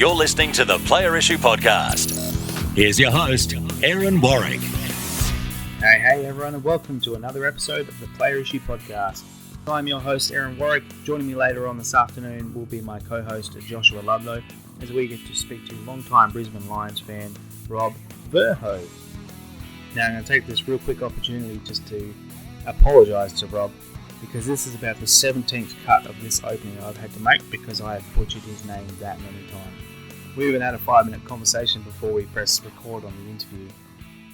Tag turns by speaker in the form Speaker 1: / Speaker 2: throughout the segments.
Speaker 1: You're listening to the Player Issue Podcast. Here's your host, Aaron Warwick.
Speaker 2: Hey everyone, and welcome to another episode of the Player Issue Podcast. I'm your host, Aaron Warwick. Joining me later on this afternoon will be my co-host, Joshua Ludlow, as we get to speak to long-time Brisbane Lions fan, Rob Verhoeve. Now, I'm going to take this real quick opportunity just to apologise to Rob, because this is about the 17th cut of this opening I've had to make because I have butchered his name that many times. We even had a 5-minute conversation before we pressed record on the interview,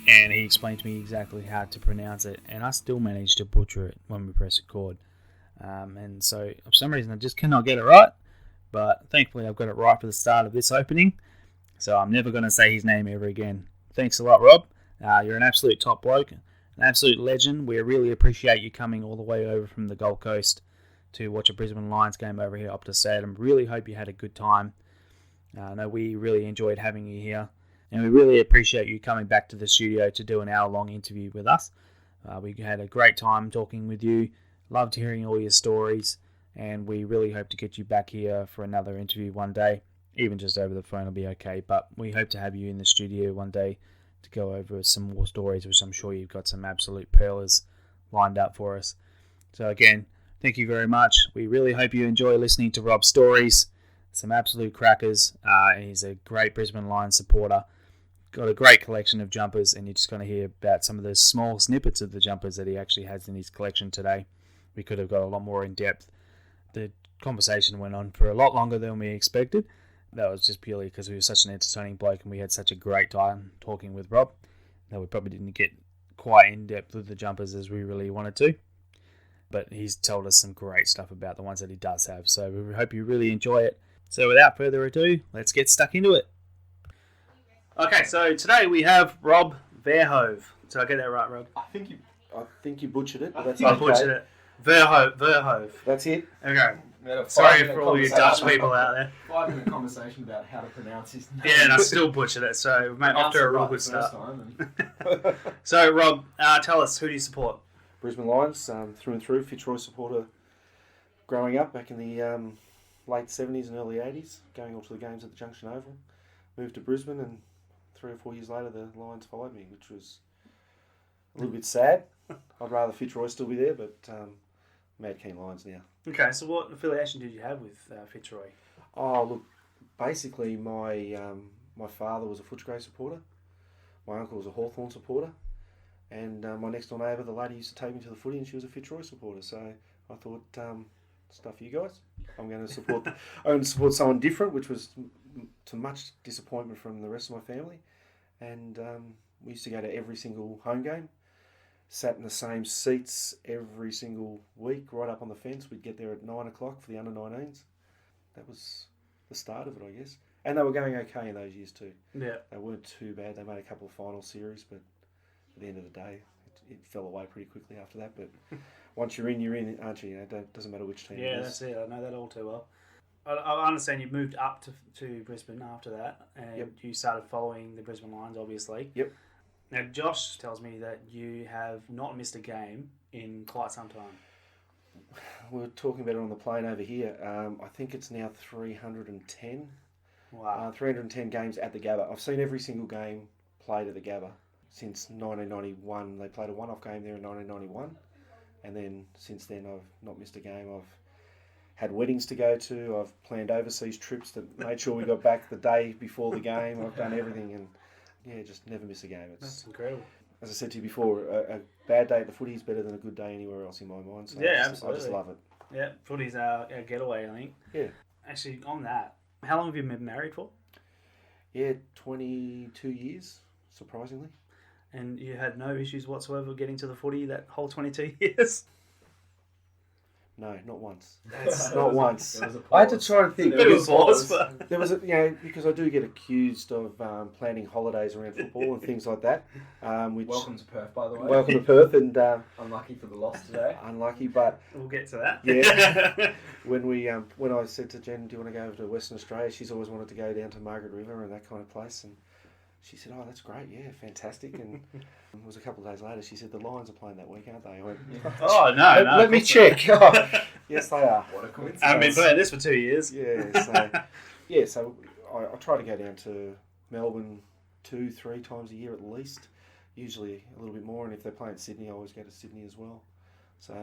Speaker 2: and he explained to me exactly how to pronounce it, and I still managed to butcher it when we press record. And so, for some reason, I just cannot get it right, but thankfully I've got it right for the start of this opening, so I'm never going to say his name ever again. Thanks a lot, Rob. You're an absolute top bloke, an absolute legend. We really appreciate you coming all the way over from the Gold Coast to watch a Brisbane Lions game over here up to Stadium. Really hope you had a good time. I know we really enjoyed having you here, and we really appreciate you coming back to the studio to do an hour-long interview with us. We had a great time talking with you, loved hearing all your stories, and we really hope to get you back here for another interview one day. Even just over the phone will be okay, but we hope to have you in the studio one day to go over some more stories, which I'm sure you've got some absolute pearlers lined up for us. So again, thank you very much. We really hope you enjoy listening to Rob's stories. Some absolute crackers. He's a great Brisbane Lions supporter. Got a great collection of jumpers, and you're just going to hear about some of the small snippets of the jumpers that he actually has in his collection today. We could have got a lot more in depth. The conversation went on for a lot longer than we expected. That was just purely because he was such an entertaining bloke and we had such a great time talking with Rob that we probably didn't get quite in depth with the jumpers as we really wanted to. But he's told us some great stuff about the ones that he does have. So we hope you really enjoy it. So without further ado, let's get stuck into it. Okay, so today we have Rob Verhoeve. Did I get that right, Rob?
Speaker 3: I think you butchered it. But that's
Speaker 2: I
Speaker 3: okay.
Speaker 2: butchered it. Verhoeve.
Speaker 3: That's it.
Speaker 2: Okay.
Speaker 3: We
Speaker 2: Sorry for all you Dutch people out there.
Speaker 3: 5-minute conversation about how to pronounce his name.
Speaker 2: Yeah, and I still butchered it, so mate, off to a real good start.
Speaker 3: Time
Speaker 2: So, Rob, tell us, who do you support?
Speaker 3: Brisbane Lions, through and through, Fitzroy supporter growing up back in the late 70s and early 80s, going all to the games at the Junction Oval. Moved to Brisbane, and 3 or 4 years later the Lions followed me, which was a little bit sad. I'd rather Fitzroy still be there, but mad keen Lions now.
Speaker 2: Okay, so what affiliation did you have with Fitzroy?
Speaker 3: Oh, look, basically my father was a Footscray supporter, my uncle was a Hawthorn supporter, and my next door neighbour, the lady used to take me to the footy, and she was a Fitzroy supporter. So I thought, stuff you guys. I'm going to support someone different, which was to much disappointment from the rest of my family. And we used to go to every single home game. Sat in the same seats every single week, right up on the fence. We'd get there at 9 o'clock for the under-19s. That was the start of it, I guess. And they were going okay in those years too.
Speaker 2: Yeah.
Speaker 3: They weren't too bad. They made a couple of final series, but at the end of the day, it fell away pretty quickly after that. But once you're in, aren't you? It doesn't matter which team it is.
Speaker 2: That's it. I know that all too well. I understand you moved up to Brisbane after that, and you started following the Brisbane Lions, obviously.
Speaker 3: Yep.
Speaker 2: Now, Josh tells me that you have not missed a game in quite some time.
Speaker 3: We were talking about it on the plane over here. I think it's now 310.
Speaker 2: Wow.
Speaker 3: 310 games at the Gabba. I've seen every single game played at the Gabba since 1991. They played a one-off game there in 1991. And then since then, I've not missed a game. I've had weddings to go to. I've planned overseas trips that made sure we got back the day before the game. I've done everything, and yeah, just never miss a game.
Speaker 2: That's incredible.
Speaker 3: As I said to you before, a bad day at the footy is better than a good day anywhere else in my mind. So
Speaker 2: Yeah,
Speaker 3: I
Speaker 2: absolutely.
Speaker 3: just love it.
Speaker 2: Yeah, footy's our getaway, I think.
Speaker 3: Yeah.
Speaker 2: Actually, on that, how long have you been married for?
Speaker 3: Yeah, 22 years, surprisingly.
Speaker 2: And you had no issues whatsoever getting to the footy that whole 22 years?
Speaker 3: No, not once. Not once.
Speaker 4: There was a
Speaker 3: I had to try and think.
Speaker 2: Bit of a pause, but...
Speaker 3: There was, because I do get accused of planning holidays around football and things like that. Which
Speaker 4: Welcome to Perth, by the way.
Speaker 3: Welcome to Perth, and
Speaker 4: Unlucky for the loss today.
Speaker 3: unlucky, but
Speaker 2: We'll get to that.
Speaker 3: yeah. when I said to Jen, "Do you want to go over to Western Australia?" She's always wanted to go down to Margaret River and that kind of place, and she said, "Oh, that's great, yeah, fantastic." And it was a couple of days later. She said, "The Lions are playing that week, aren't they?" I went,
Speaker 2: Oh, no.
Speaker 3: Let me check. Oh, yes, they are.
Speaker 4: What a coincidence.
Speaker 2: I've been playing this for 2 years.
Speaker 3: Yeah, so I try to go down to Melbourne 2-3 times a year at least. Usually a little bit more, and if they're playing Sydney, I always go to Sydney as well. So,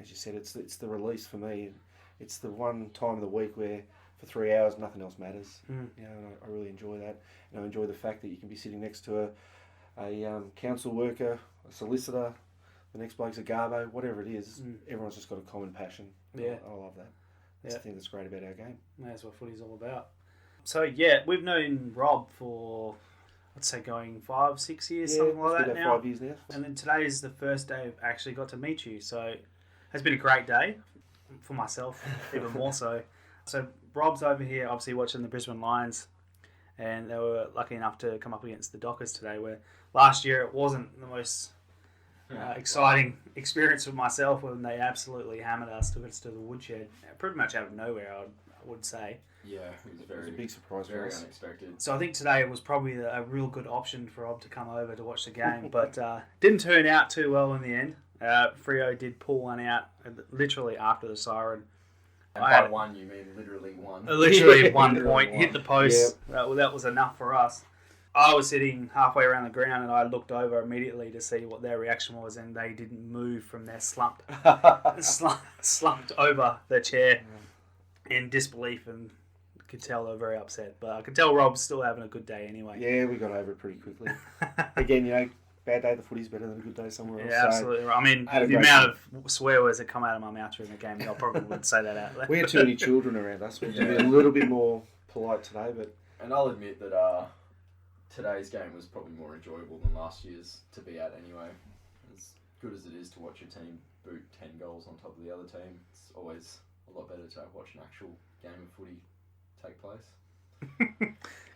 Speaker 3: as you said, it's the release for me. It's the one time of the week where for 3 hours nothing else matters. And I really enjoy that, and I enjoy the fact that you can be sitting next to a council worker, a solicitor, the next bloke's a garbo, whatever it is. Everyone's just got a common passion.
Speaker 2: Yeah,
Speaker 3: I love that. That's the thing that's great about our game.
Speaker 2: That's what footy's all about. So yeah, we've known Rob for, I'd say, going 5-6 years, something like that now.
Speaker 3: 5 years now.
Speaker 2: And then today is the first day I've actually got to meet you. So it's been a great day for myself, even more so. So Rob's over here, obviously watching the Brisbane Lions, and they were lucky enough to come up against the Dockers today. Where last year it wasn't the most exciting experience for myself when they absolutely hammered us, took us to the woodshed, pretty much out of nowhere, I would say.
Speaker 4: Yeah, it was
Speaker 3: a big surprise for
Speaker 4: very
Speaker 3: us.
Speaker 4: unexpected.
Speaker 2: So I think today was probably a real good option for Rob to come over to watch the game, but didn't turn out too well in the end. Freo did pull one out literally after the siren.
Speaker 4: And by one, you mean literally one?
Speaker 2: Literally 1 point, hit the post. Yeah. That was enough for us. I was sitting halfway around the ground and I looked over immediately to see what their reaction was, and they didn't move from their slumped over their chair in disbelief, and could tell they were very upset. But I could tell Rob's still having a good day anyway.
Speaker 3: Yeah, we got over it pretty quickly. Again, bad day at the footy's better than a good day somewhere else.
Speaker 2: Yeah, absolutely right. I mean, the amount of swear words that come out of my mouth during the game, I probably wouldn't say that out loud.
Speaker 3: We had too many children around us. We had to be a little bit more polite today, but...
Speaker 4: And I'll admit that today's game was probably more enjoyable than last year's to be at anyway. As good as it is to watch your team boot 10 goals on top of the other team, it's always a lot better to watch an actual game of footy take place.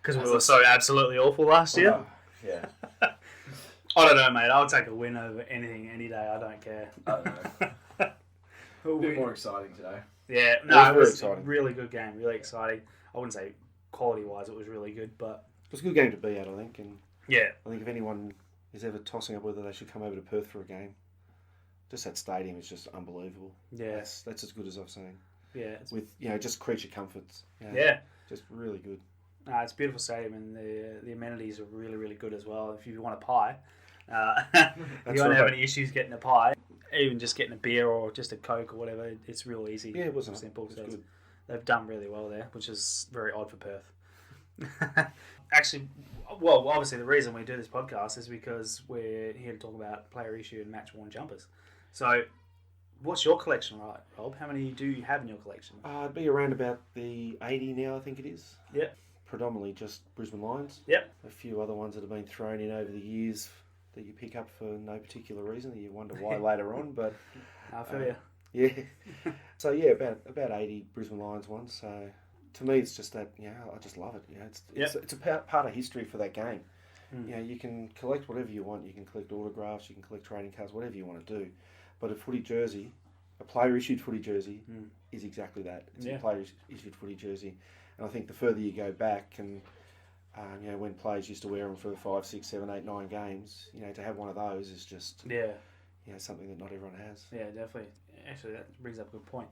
Speaker 2: Because we were so absolutely awful last year?
Speaker 4: Yeah.
Speaker 2: I don't know, mate. I'll take a win over anything, any day. I don't care.
Speaker 4: I don't know. A bit more exciting today.
Speaker 2: Yeah, no, it was
Speaker 3: exciting.
Speaker 2: a really good game, really exciting. I wouldn't say quality-wise it was really good, but...
Speaker 3: It was a good game to be at, I think. And
Speaker 2: yeah.
Speaker 3: I think if anyone is ever tossing up whether they should come over to Perth for a game, just that stadium is just unbelievable.
Speaker 2: Yeah.
Speaker 3: That's as good as I've seen.
Speaker 2: Yeah.
Speaker 3: With, just creature comforts.
Speaker 2: Yeah.
Speaker 3: Just really good.
Speaker 2: No, it's a beautiful stadium, and the amenities are really, really good as well. If you want a pie, you won't have any issues getting a pie. Even just getting a beer or just a Coke or whatever, it's real easy.
Speaker 3: Yeah, it wasn't
Speaker 2: simple.
Speaker 3: It was good.
Speaker 2: They've done really well there, which is very odd for Perth. Actually, well, obviously the reason we do this podcast is because we're here to talk about player issue and match worn jumpers. So, what's your collection, right, Rob? How many do you have in your collection?
Speaker 3: It'd be around about the 80 now, I think it is.
Speaker 2: Yep.
Speaker 3: Predominantly just Brisbane Lions.
Speaker 2: Yep.
Speaker 3: A few other ones that have been thrown in over the years that you pick up for no particular reason that you wonder why later on. But
Speaker 2: I feel you.
Speaker 3: Yeah. So yeah, about 80 Brisbane Lions ones. So to me, it's just that I just love it. It's a part of history for that game. You can collect whatever you want. You can collect autographs. You can collect trading cards. Whatever you want to do. But a footy jersey, a player issued footy jersey, is exactly that. It's a player issued footy jersey. And I think the further you go back, and when players used to wear them for 5, 6, 7, 8, 9 games, to have one of those is just something that not everyone has.
Speaker 2: Yeah, definitely. Actually, that brings up a good point.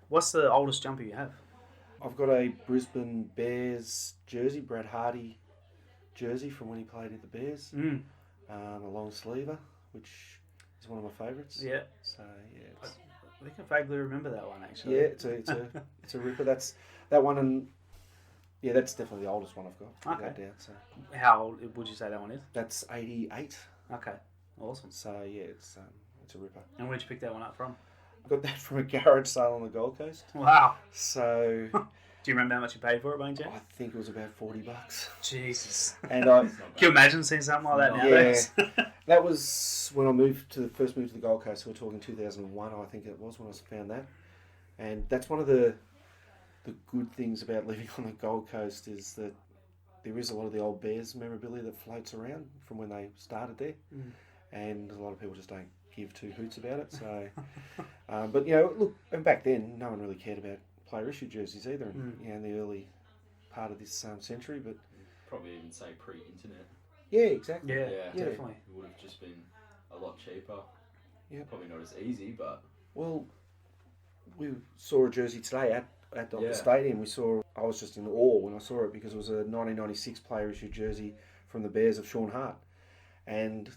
Speaker 2: What's the oldest jumper you have?
Speaker 3: I've got a Brisbane Bears jersey, Brad Hardy jersey from when he played at the Bears. A long sleever, which is one of my favourites.
Speaker 2: Yeah.
Speaker 3: So
Speaker 2: I think I vaguely remember that one actually.
Speaker 3: Yeah, it's a ripper. That's that one, and that's definitely the oldest one I've got.
Speaker 2: Okay.
Speaker 3: Without doubt. So
Speaker 2: how old would you say that one is?
Speaker 3: that's 88.
Speaker 2: Okay. Awesome.
Speaker 3: So it's a ripper.
Speaker 2: And where'd you pick that one up from?
Speaker 3: I got that from a garage sale on the Gold Coast.
Speaker 2: Wow.
Speaker 3: So
Speaker 2: do you remember how much you paid for it, by any chance?
Speaker 3: I think it was about $40.
Speaker 2: Jesus.
Speaker 3: And
Speaker 2: Can you imagine seeing something like that nowadays?
Speaker 3: Yeah. That was when I first moved to the Gold Coast. So we're talking 2001, I think it was when I found that. And that's one of the good things about living on the Gold Coast is that there is a lot of the old Bears memorabilia that floats around from when they started there. And a lot of people just don't give two hoots about it. So, but look, and back then, no one really cared about player issue jerseys either. In the early part of this century, but
Speaker 4: probably even say pre-internet.
Speaker 3: Yeah, exactly.
Speaker 2: Yeah, definitely.
Speaker 4: It would have just been a lot cheaper.
Speaker 3: Yeah,
Speaker 4: probably not as easy, but
Speaker 3: we saw a jersey today at at the stadium. I was just in awe when I saw it because it was a 1996 player issued jersey from the Bears of Sean Hart. And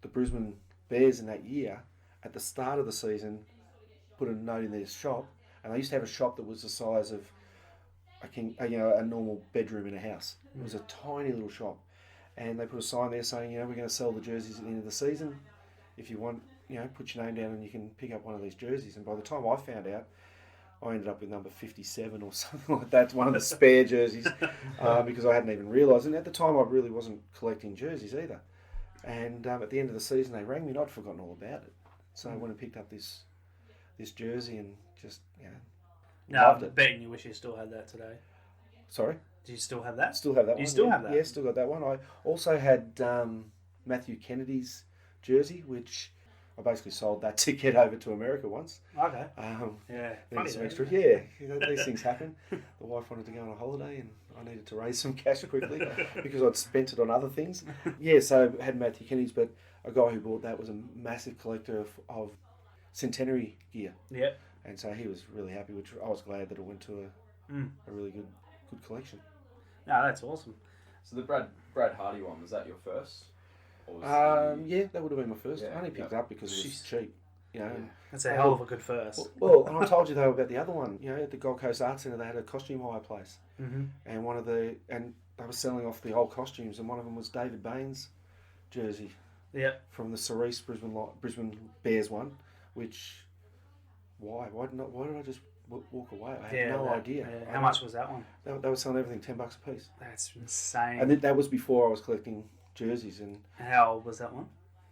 Speaker 3: the Brisbane Bears in that year, at the start of the season, put a note in their shop, and they used to have a shop that was the size of a normal bedroom in a house. It was a tiny little shop, and they put a sign there saying, we're going to sell the jerseys at the end of the season. If you want, put your name down and you can pick up one of these jerseys. And by the time I found out, I ended up with number 57 or something like that, one of the spare jerseys, because I hadn't even realised. And at the time, I really wasn't collecting jerseys either. And at the end of the season, they rang me, and I'd forgotten all about it. So I went and picked up this jersey and just, loved it.
Speaker 2: I'm betting you wish you still had that today.
Speaker 3: Sorry?
Speaker 2: Do you still have that?
Speaker 3: Still have that one.
Speaker 2: You still have that?
Speaker 3: Yeah, still got that one. I also had Matthew Kennedy's jersey, which I basically sold that to get over to America once.
Speaker 2: Okay.
Speaker 3: Yeah.
Speaker 2: Funny
Speaker 3: Some
Speaker 2: though,
Speaker 3: extra. Yeah, these things happen. The wife wanted to go on a holiday and I needed to raise some cash quickly because I'd spent it on other things. Yeah, so I had Matthew Kennedy's, but a guy who bought that was a massive collector of centenary gear.
Speaker 2: Yeah.
Speaker 3: And so he was really happy, which I was glad that it went to a really good collection.
Speaker 2: No, that's awesome.
Speaker 4: So the Brad Hardy one, was that your first? Or was
Speaker 3: Yeah, that would have been my first.
Speaker 4: Yeah,
Speaker 3: I only picked it up because it was cheap.
Speaker 2: That's a hell of a good first.
Speaker 3: Well, and I told you though about the other one. At the Gold Coast Arts Centre, they had a costume hire place, and they were selling off the old costumes, and one of them was David Bain's jersey.
Speaker 2: Yeah.
Speaker 3: From the Cerise Brisbane Bears one, which why did I just walk away? I had no idea.
Speaker 2: Yeah. How much was that one?
Speaker 3: They were selling everything $10 a piece.
Speaker 2: That's insane.
Speaker 3: And that was before I was collecting jerseys. And
Speaker 2: how old was that one?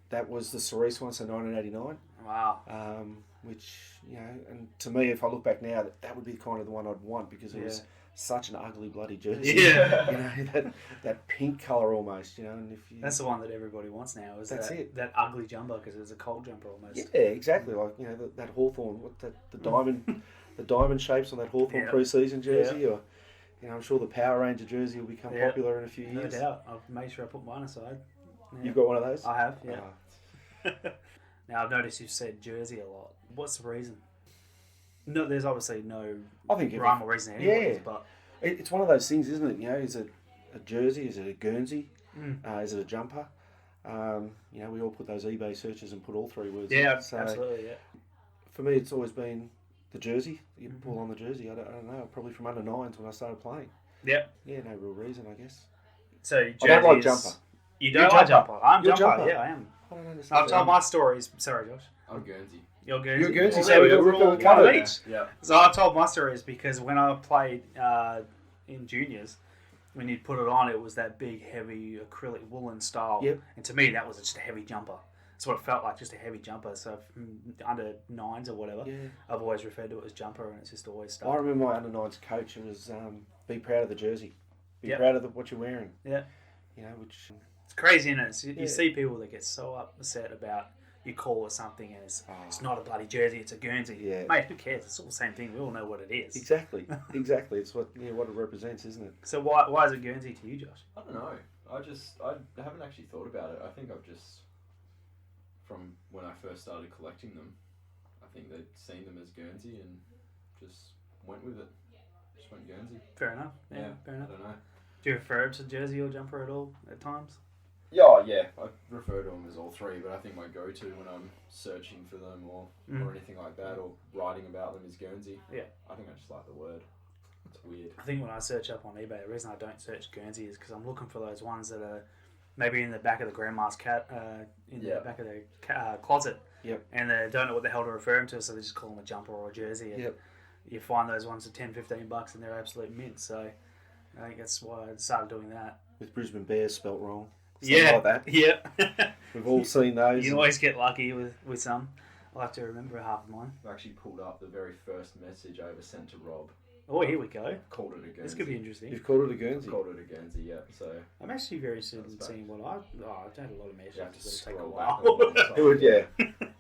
Speaker 3: That was the Cerise one, so 1989.
Speaker 2: Wow.
Speaker 3: Which, and to me, if I look back now, that would be kind of the one I'd want because it was such an ugly bloody jersey.
Speaker 2: Yeah.
Speaker 3: That pink colour almost, and if you...
Speaker 2: That's the one that everybody wants now, is that ugly jumper because it's a cold jumper almost.
Speaker 3: Yeah, exactly. Like, that Hawthorn, the diamond shapes on that Hawthorn pre-season jersey, or, I'm sure the Power Ranger jersey will become popular in a few years.
Speaker 2: No doubt. I've made sure I put mine aside. Yeah.
Speaker 3: You've got one of those?
Speaker 2: I have, yeah. Now, I've noticed you've said jersey a lot. What's the reason? No, there's obviously no rhyme or reason anyways, but...
Speaker 3: It's one of those things, isn't it? Is it a jersey? Is it a Guernsey? Is it a jumper? We all put those eBay searches and put all three words in.
Speaker 2: Yeah, absolutely, yeah.
Speaker 3: For me, it's always been the jersey. You pull on the jersey. I don't know, probably from under nines when I started playing.
Speaker 2: Yeah.
Speaker 3: Yeah, no real reason, I guess.
Speaker 2: So,
Speaker 3: I don't like jumper.
Speaker 2: You don't like jumper? I'm
Speaker 3: You're
Speaker 2: jumper. Yeah, I am.
Speaker 3: I don't understand.
Speaker 2: I've told my stories. Sorry, Josh.
Speaker 4: I'm Guernsey.
Speaker 2: You're Guernsey.
Speaker 3: You're Guernsey.
Speaker 2: So we're all one of each.
Speaker 4: Yeah.
Speaker 2: So I've told my stories because when I played in juniors, when you'd put it on, it was that big, heavy acrylic woolen style.
Speaker 3: Yep.
Speaker 2: And to me, that was just a heavy jumper. That's what it felt like, just a heavy jumper. So under nines or whatever, I've always referred to it as jumper, and it's just always stuck.
Speaker 3: I remember my under nines coach. It was be proud of the jersey. Be proud of what you're wearing.
Speaker 2: Yeah.
Speaker 3: Which...
Speaker 2: It's crazy, isn't it? You see people that get so upset about you call it something and it's not a bloody jersey, it's a Guernsey.
Speaker 3: Yeah.
Speaker 2: Mate, who cares? It's all the same thing. We all know what it is.
Speaker 3: Exactly. It's what it represents, isn't it?
Speaker 2: So why is it Guernsey to you, Josh?
Speaker 4: I don't know. I haven't actually thought about it. I think I've just, from when I first started collecting them, I think they'd seen them as Guernsey and just went with it. Just went Guernsey.
Speaker 2: Fair enough. Yeah, fair enough.
Speaker 4: I don't know.
Speaker 2: Do you refer to jersey or jumper at all at times?
Speaker 4: Yeah. I refer to them as all three, but I think my go-to when I'm searching for them or anything like that or writing about them is Guernsey. Yeah. I think I just like the word. It's weird.
Speaker 2: I think when I search up on eBay, the reason I don't search Guernsey is because I'm looking for those ones that are maybe in the back of the grandma's the back of their closet.
Speaker 3: Yep.
Speaker 2: And they don't know what the hell to refer them to, so they just call them a jumper or a jersey. And you find those ones for $10-15 and they're absolute mint. So I think that's why I started doing that.
Speaker 3: With Brisbane Bears spelt wrong.
Speaker 2: Something
Speaker 3: like that.
Speaker 2: Yeah.
Speaker 3: We've all seen those.
Speaker 2: You always get lucky with some. I'll have to remember half of mine.
Speaker 4: I've actually pulled up the very first message I ever sent to Rob.
Speaker 2: Oh, here we go.
Speaker 4: Called it a Guernsey.
Speaker 2: This could be interesting.
Speaker 3: You've called it a Guernsey?
Speaker 4: Called it a Guernsey, yeah. So
Speaker 2: I'm actually very soon seeing what I've had a lot of messages.
Speaker 4: You have to
Speaker 2: It'll take a
Speaker 4: scroll
Speaker 2: while.
Speaker 4: back
Speaker 3: It would, yeah.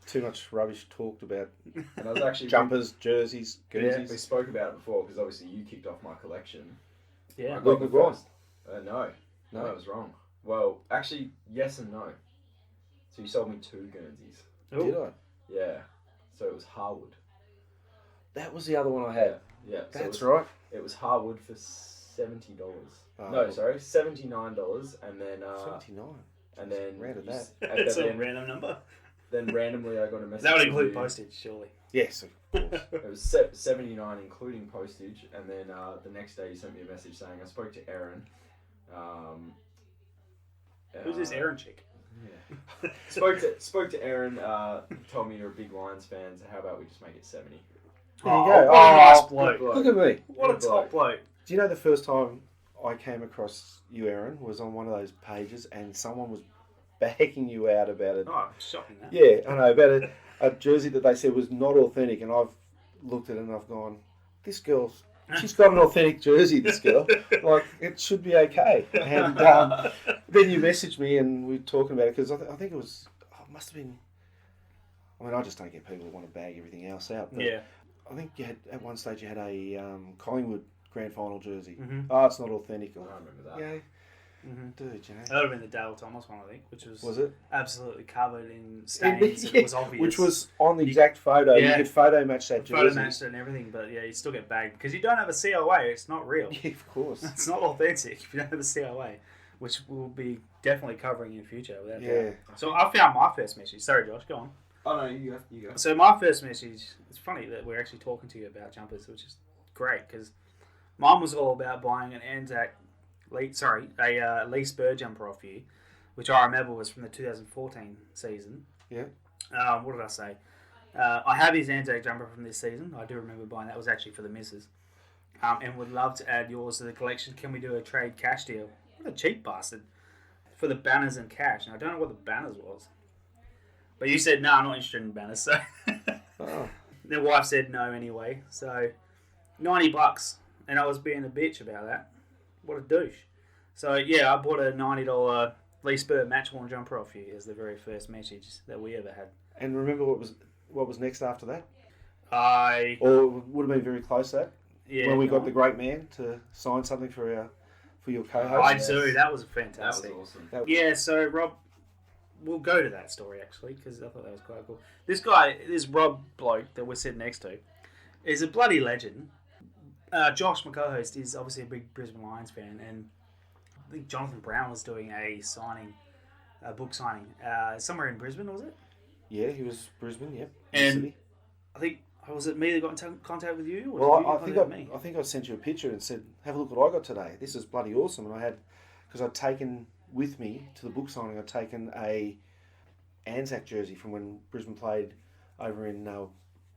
Speaker 3: Too much rubbish talked about.
Speaker 4: And I was actually
Speaker 3: jumpers, jerseys, Guernseys.
Speaker 4: Yeah, we spoke about it before because obviously you kicked off my collection.
Speaker 2: Yeah.
Speaker 4: I got the
Speaker 3: Luke
Speaker 4: first. No, I was wrong. Well, actually, yes and no. So you sold me 2 Guernseys.
Speaker 3: Did I?
Speaker 4: Yeah. So it was Harwood.
Speaker 3: That was the other one I had.
Speaker 4: Yeah. So
Speaker 3: That's right.
Speaker 4: It was hardwood for $70.
Speaker 3: Oh.
Speaker 4: No, sorry, $79, and then
Speaker 3: 79.
Speaker 4: and then
Speaker 3: Rounded
Speaker 4: you
Speaker 3: that.
Speaker 4: s-
Speaker 2: That's
Speaker 4: but
Speaker 2: a
Speaker 4: then,
Speaker 2: random number.
Speaker 4: then randomly I got a message.
Speaker 2: That would
Speaker 4: from
Speaker 2: include
Speaker 4: you.
Speaker 2: postage, surely.
Speaker 3: Yes, of course.
Speaker 4: It was 79 including postage, and then the next day you sent me a message saying I spoke to Erin.
Speaker 2: Who's this Aaron chick?
Speaker 4: Yeah. spoke to Erin. Told me you're a big Lions fan. So how about we just make it 70?
Speaker 3: There you
Speaker 2: Oh,
Speaker 3: go.
Speaker 2: what a nice
Speaker 3: Oh,
Speaker 2: bloke.
Speaker 3: Look at me.
Speaker 2: What a
Speaker 4: Good
Speaker 2: top
Speaker 4: bloke.
Speaker 2: bloke.
Speaker 3: Do you know the first time I came across you, Aaron, was on one of those pages and someone was bagging you out about it.
Speaker 2: Oh, shocking that.
Speaker 3: Yeah, I know, about a jersey that they said was not authentic, and I've looked at it and I've gone, this girl's, she's got an authentic jersey, this girl. Like, it should be okay. And then you messaged me and we were talking about it, because I think it was, it must have been, I mean, I just don't get people who want to bag everything else out. But
Speaker 2: Yeah.
Speaker 3: I think you had, at one stage, you had a Collingwood grand final jersey.
Speaker 2: Mm-hmm.
Speaker 3: Oh, it's not authentic.
Speaker 4: I remember that.
Speaker 3: Yeah,
Speaker 2: Mm-hmm.
Speaker 3: dude, you know.
Speaker 2: That would have been the Dale Thomas one, I think, which was
Speaker 3: it?
Speaker 2: absolutely covered in stains. It was obvious.
Speaker 3: Which was on the exact photo.
Speaker 2: Yeah.
Speaker 3: You could photo match that jersey.
Speaker 2: photo matched and everything, but yeah, you still get bagged because you don't have a COA. It's not real.
Speaker 3: Yeah, of course.
Speaker 2: It's not authentic if you don't have a COA, which we'll be definitely covering in future. Without
Speaker 3: Yeah.
Speaker 2: doubt. So I found my first message. Sorry, Josh, go on.
Speaker 4: Oh no, you go.
Speaker 2: So my first message. It's funny that we're actually talking to you about jumpers, which is great because mine was all about buying an Anzac. A Lee Spur jumper off you, which I remember was from the 2014 season.
Speaker 3: Yeah.
Speaker 2: What did I say? I have his Anzac jumper from this season. I do remember buying that. It was actually for the missus. And would love to add yours to the collection. Can we do a trade cash deal? What a cheap bastard. For the banners and cash. And I don't know what the banners was. But you said, no, I'm not interested in banners. So
Speaker 3: Oh.
Speaker 2: their wife said no anyway. So $90. And I was being a bitch about that. What a douche. So, yeah, I bought a $90 Lee Spur match worn jumper off you as the very first message that we ever had.
Speaker 3: And remember what was next after that?
Speaker 2: Or
Speaker 3: would have been very close to that?
Speaker 2: yeah,
Speaker 3: when we
Speaker 2: go
Speaker 3: got
Speaker 2: on.
Speaker 3: the great man to sign something for your co-host.
Speaker 2: I
Speaker 4: Yes.
Speaker 2: do. That was
Speaker 4: That
Speaker 2: fantastic.
Speaker 4: was awesome.
Speaker 2: Yeah, so Rob, we'll go to that story actually because I thought that was quite cool. This Rob bloke that we're sitting next to, is a bloody legend. Josh, my co-host, is obviously a big Brisbane Lions fan, and I think Jonathan Brown was doing a book signing, somewhere in Brisbane, was it?
Speaker 3: Yeah, he was Brisbane. Yep.
Speaker 2: And-
Speaker 3: City.
Speaker 2: I think was it me that got in contact with you? Or
Speaker 3: Well,
Speaker 2: did you
Speaker 3: I
Speaker 2: get
Speaker 3: think
Speaker 2: contact with me?
Speaker 3: I think I sent you a picture and said, "Have a look what I got today. This is bloody awesome." And I had, because I'd taken with me to the book signing, I'd taken a Anzac jersey from when Brisbane played over in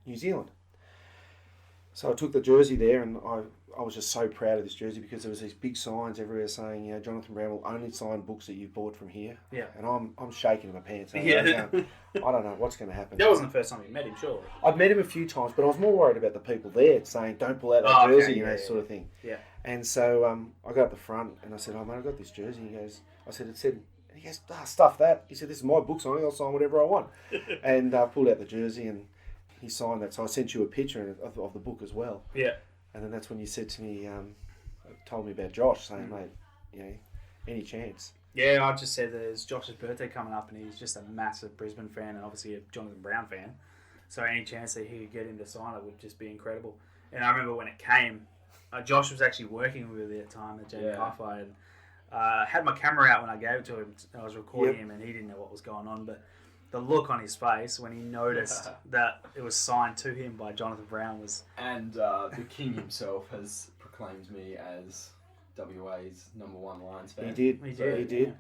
Speaker 3: New Zealand. So I took the jersey there, and I was just so proud of this jersey because there was these big signs everywhere saying, you know, Jonathan Brown will only sign books that you've bought from here.
Speaker 2: Yeah.
Speaker 3: And I'm shaking in my pants.
Speaker 2: Yeah.
Speaker 3: I don't know what's going to happen.
Speaker 2: That wasn't the first time you met him, surely.
Speaker 3: I'd met him a few times, but I was more worried about the people there saying, don't pull out that
Speaker 2: Oh, okay,
Speaker 3: jersey,
Speaker 2: yeah,
Speaker 3: sort of thing.
Speaker 2: Yeah.
Speaker 3: And so I got up the front and I said, oh, mate, I got this jersey. He goes, it said, and he goes, stuff that. He said, this is my book signing. I'll sign whatever I want. And I pulled out the jersey and he signed that. So I sent you a picture of the book as well.
Speaker 2: Yeah.
Speaker 3: And then that's when you said to me, told me about Josh, saying, mate, you know, any chance?
Speaker 2: Yeah, I just said there's Josh's birthday coming up, and he's just a massive Brisbane fan and obviously a Jonathan Brown fan. So any chance that he could get him to sign it would just be incredible. And I remember when it came, Josh was actually working with me at the time at Jamie Hi-Fi, and had my camera out when I gave it to him. I was recording him, and he didn't know what was going on, but the look on his face when he noticed that it was signed to him by Jonathan Brown was...
Speaker 4: And the King himself has proclaimed me as WA's #1 Lions fan.
Speaker 3: He did.
Speaker 2: He
Speaker 3: So
Speaker 2: did,
Speaker 3: he did.
Speaker 2: yeah.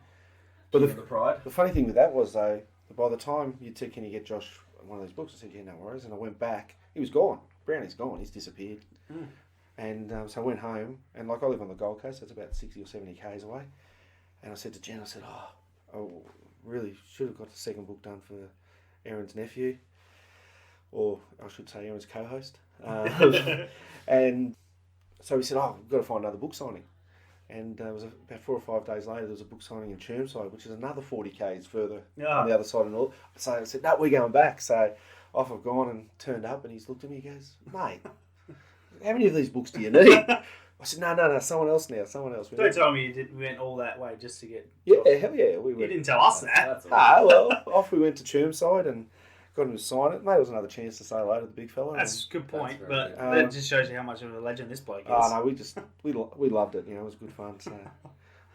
Speaker 3: But
Speaker 4: King of the pride.
Speaker 3: the funny thing with that was, though, by the time you said, can you get Josh one of these books? I said, yeah, no worries. And I went back. He was gone. Brownie's gone. He's disappeared.
Speaker 2: Mm.
Speaker 3: And so I went home. And like I live on the Gold Coast, that's about 60 or 70 k's away. And I said to Jen, I said, I really should have got the second book done for Aaron's nephew. Or I should say Aaron's co-host. And so we said, we've got to find another book signing. And it was about 4 or 5 days later, there was a book signing in Chermside, which is another 40 k's further on the other side of North. So I said, no, we're going back. So off I've gone and turned up, and he's looked at me, he goes, mate, how many of these books do you need? I said, no, someone else now, someone else.
Speaker 2: Don't tell me you went all that way just to get...
Speaker 3: Yeah, hell yeah. We
Speaker 2: You
Speaker 3: went.
Speaker 2: didn't tell us that.
Speaker 4: That's awesome.
Speaker 3: Well, off we went to Chermside and got him to sign it. Maybe it was another chance to say hello to the big fella.
Speaker 2: That's a good point,
Speaker 4: That's
Speaker 2: but
Speaker 4: very
Speaker 3: good.
Speaker 2: that just shows you how much of a legend this bloke is.
Speaker 3: Oh no, we loved it. You know, it was good fun. So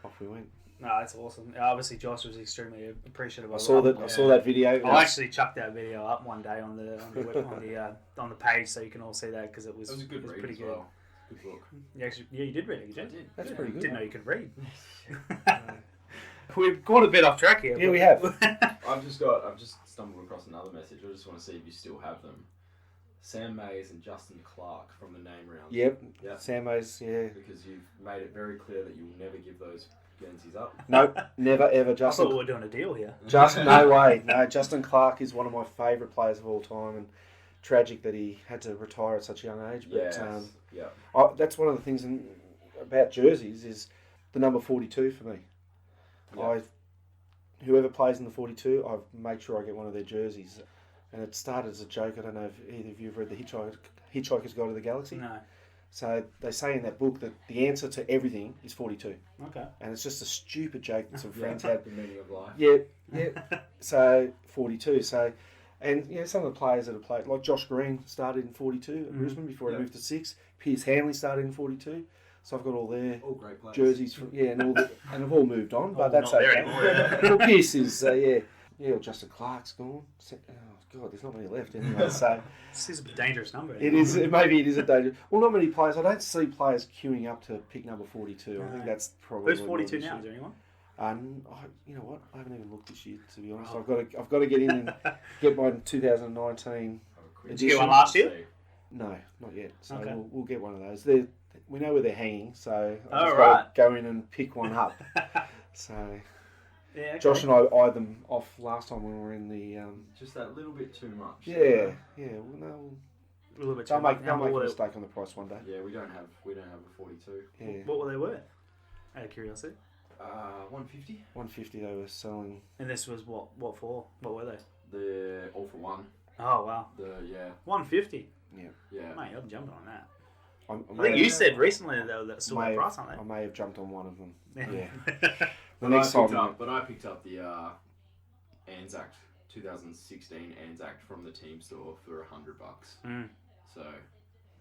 Speaker 3: off we went.
Speaker 2: No, that's awesome. Obviously, Josh was extremely appreciative.
Speaker 3: I saw that video.
Speaker 2: I actually chucked that video up one day on the page, so you can all see that because it was
Speaker 4: a good read
Speaker 2: pretty
Speaker 4: as
Speaker 2: good.
Speaker 4: well. Good book.
Speaker 2: You did read it, did you?
Speaker 4: I did.
Speaker 3: That's pretty good.
Speaker 2: Didn't know you could read. We've gone a bit off track here.
Speaker 3: Yeah, we have.
Speaker 4: I've just stumbled across another message. I just want to see if you still have them. Sam Mays and Justin Clark from the name round.
Speaker 3: Yep.
Speaker 4: Yeah.
Speaker 3: Samo's, yeah.
Speaker 4: Because you've made it very clear that you will never give those Guernseys up.
Speaker 3: Nope, never ever.
Speaker 2: I
Speaker 3: Justin.
Speaker 2: thought we were doing a deal here.
Speaker 3: No way. No, Justin Clark is one of my favourite players of all time, and tragic that he had to retire at such a young age. But
Speaker 4: Yes.
Speaker 3: that's one of the things about jerseys is the number 42 for me.
Speaker 4: Yeah.
Speaker 3: Whoever plays in the 42, I've made sure I get one of their jerseys. And it started as a joke. I don't know if either of you have read the Hitchhiker's Guide to the Galaxy.
Speaker 2: No.
Speaker 3: So they say in that book that the answer to everything is 42.
Speaker 2: Okay.
Speaker 3: And it's just a stupid joke that some friends had.
Speaker 4: The meaning of life.
Speaker 3: Yeah. So 42. So, and some of the players that have played, like Josh Green started in 42 at Brisbane before he moved to 6. Pierce Hanley started in 42. So I've got all their
Speaker 4: All great players.
Speaker 3: jerseys from and have all moved on, but that's
Speaker 2: not there
Speaker 3: okay.
Speaker 2: anymore.
Speaker 3: Little Pierce is Justin Clark's gone. Oh God, there's not many left anyway. So
Speaker 2: This is a dangerous number.
Speaker 3: it is. Maybe it is a danger. Well, not many players. I don't see players queuing up to pick number 42. I think that's probably
Speaker 2: Who's 42 now? Is there anyone?
Speaker 3: you know what? I haven't even looked this year, to be honest. I've got to get in and get my 2019.
Speaker 2: Did you get one last year?
Speaker 3: No, not yet. So
Speaker 2: Okay.
Speaker 3: we'll get one of those. We know where they're hanging, so I've just got to go in and pick one up. So
Speaker 2: Yeah, okay.
Speaker 3: Josh and I eyed them off last time when we were in the.
Speaker 4: Just that little bit too much.
Speaker 3: Yeah. Well, no,
Speaker 2: A little bit
Speaker 3: they'll
Speaker 2: too
Speaker 3: make
Speaker 2: much.
Speaker 3: a mistake on the price one day.
Speaker 4: Yeah, we don't have a 42.
Speaker 3: Yeah,
Speaker 2: What were they worth? Out of curiosity.
Speaker 4: 150.
Speaker 3: 150 they were selling.
Speaker 2: And this was what for? What were they?
Speaker 4: The all for one.
Speaker 2: Oh wow. 150.
Speaker 4: Yeah.
Speaker 2: Mate, I'm jumping on that.
Speaker 3: I
Speaker 2: I think you said recently that that still that price, aren't
Speaker 3: I may have jumped on one of them.
Speaker 2: they?
Speaker 3: Yeah. The next time.
Speaker 4: But I picked up the Anzac 2016 Anzac from the team store for $100.
Speaker 2: Mm.
Speaker 4: So I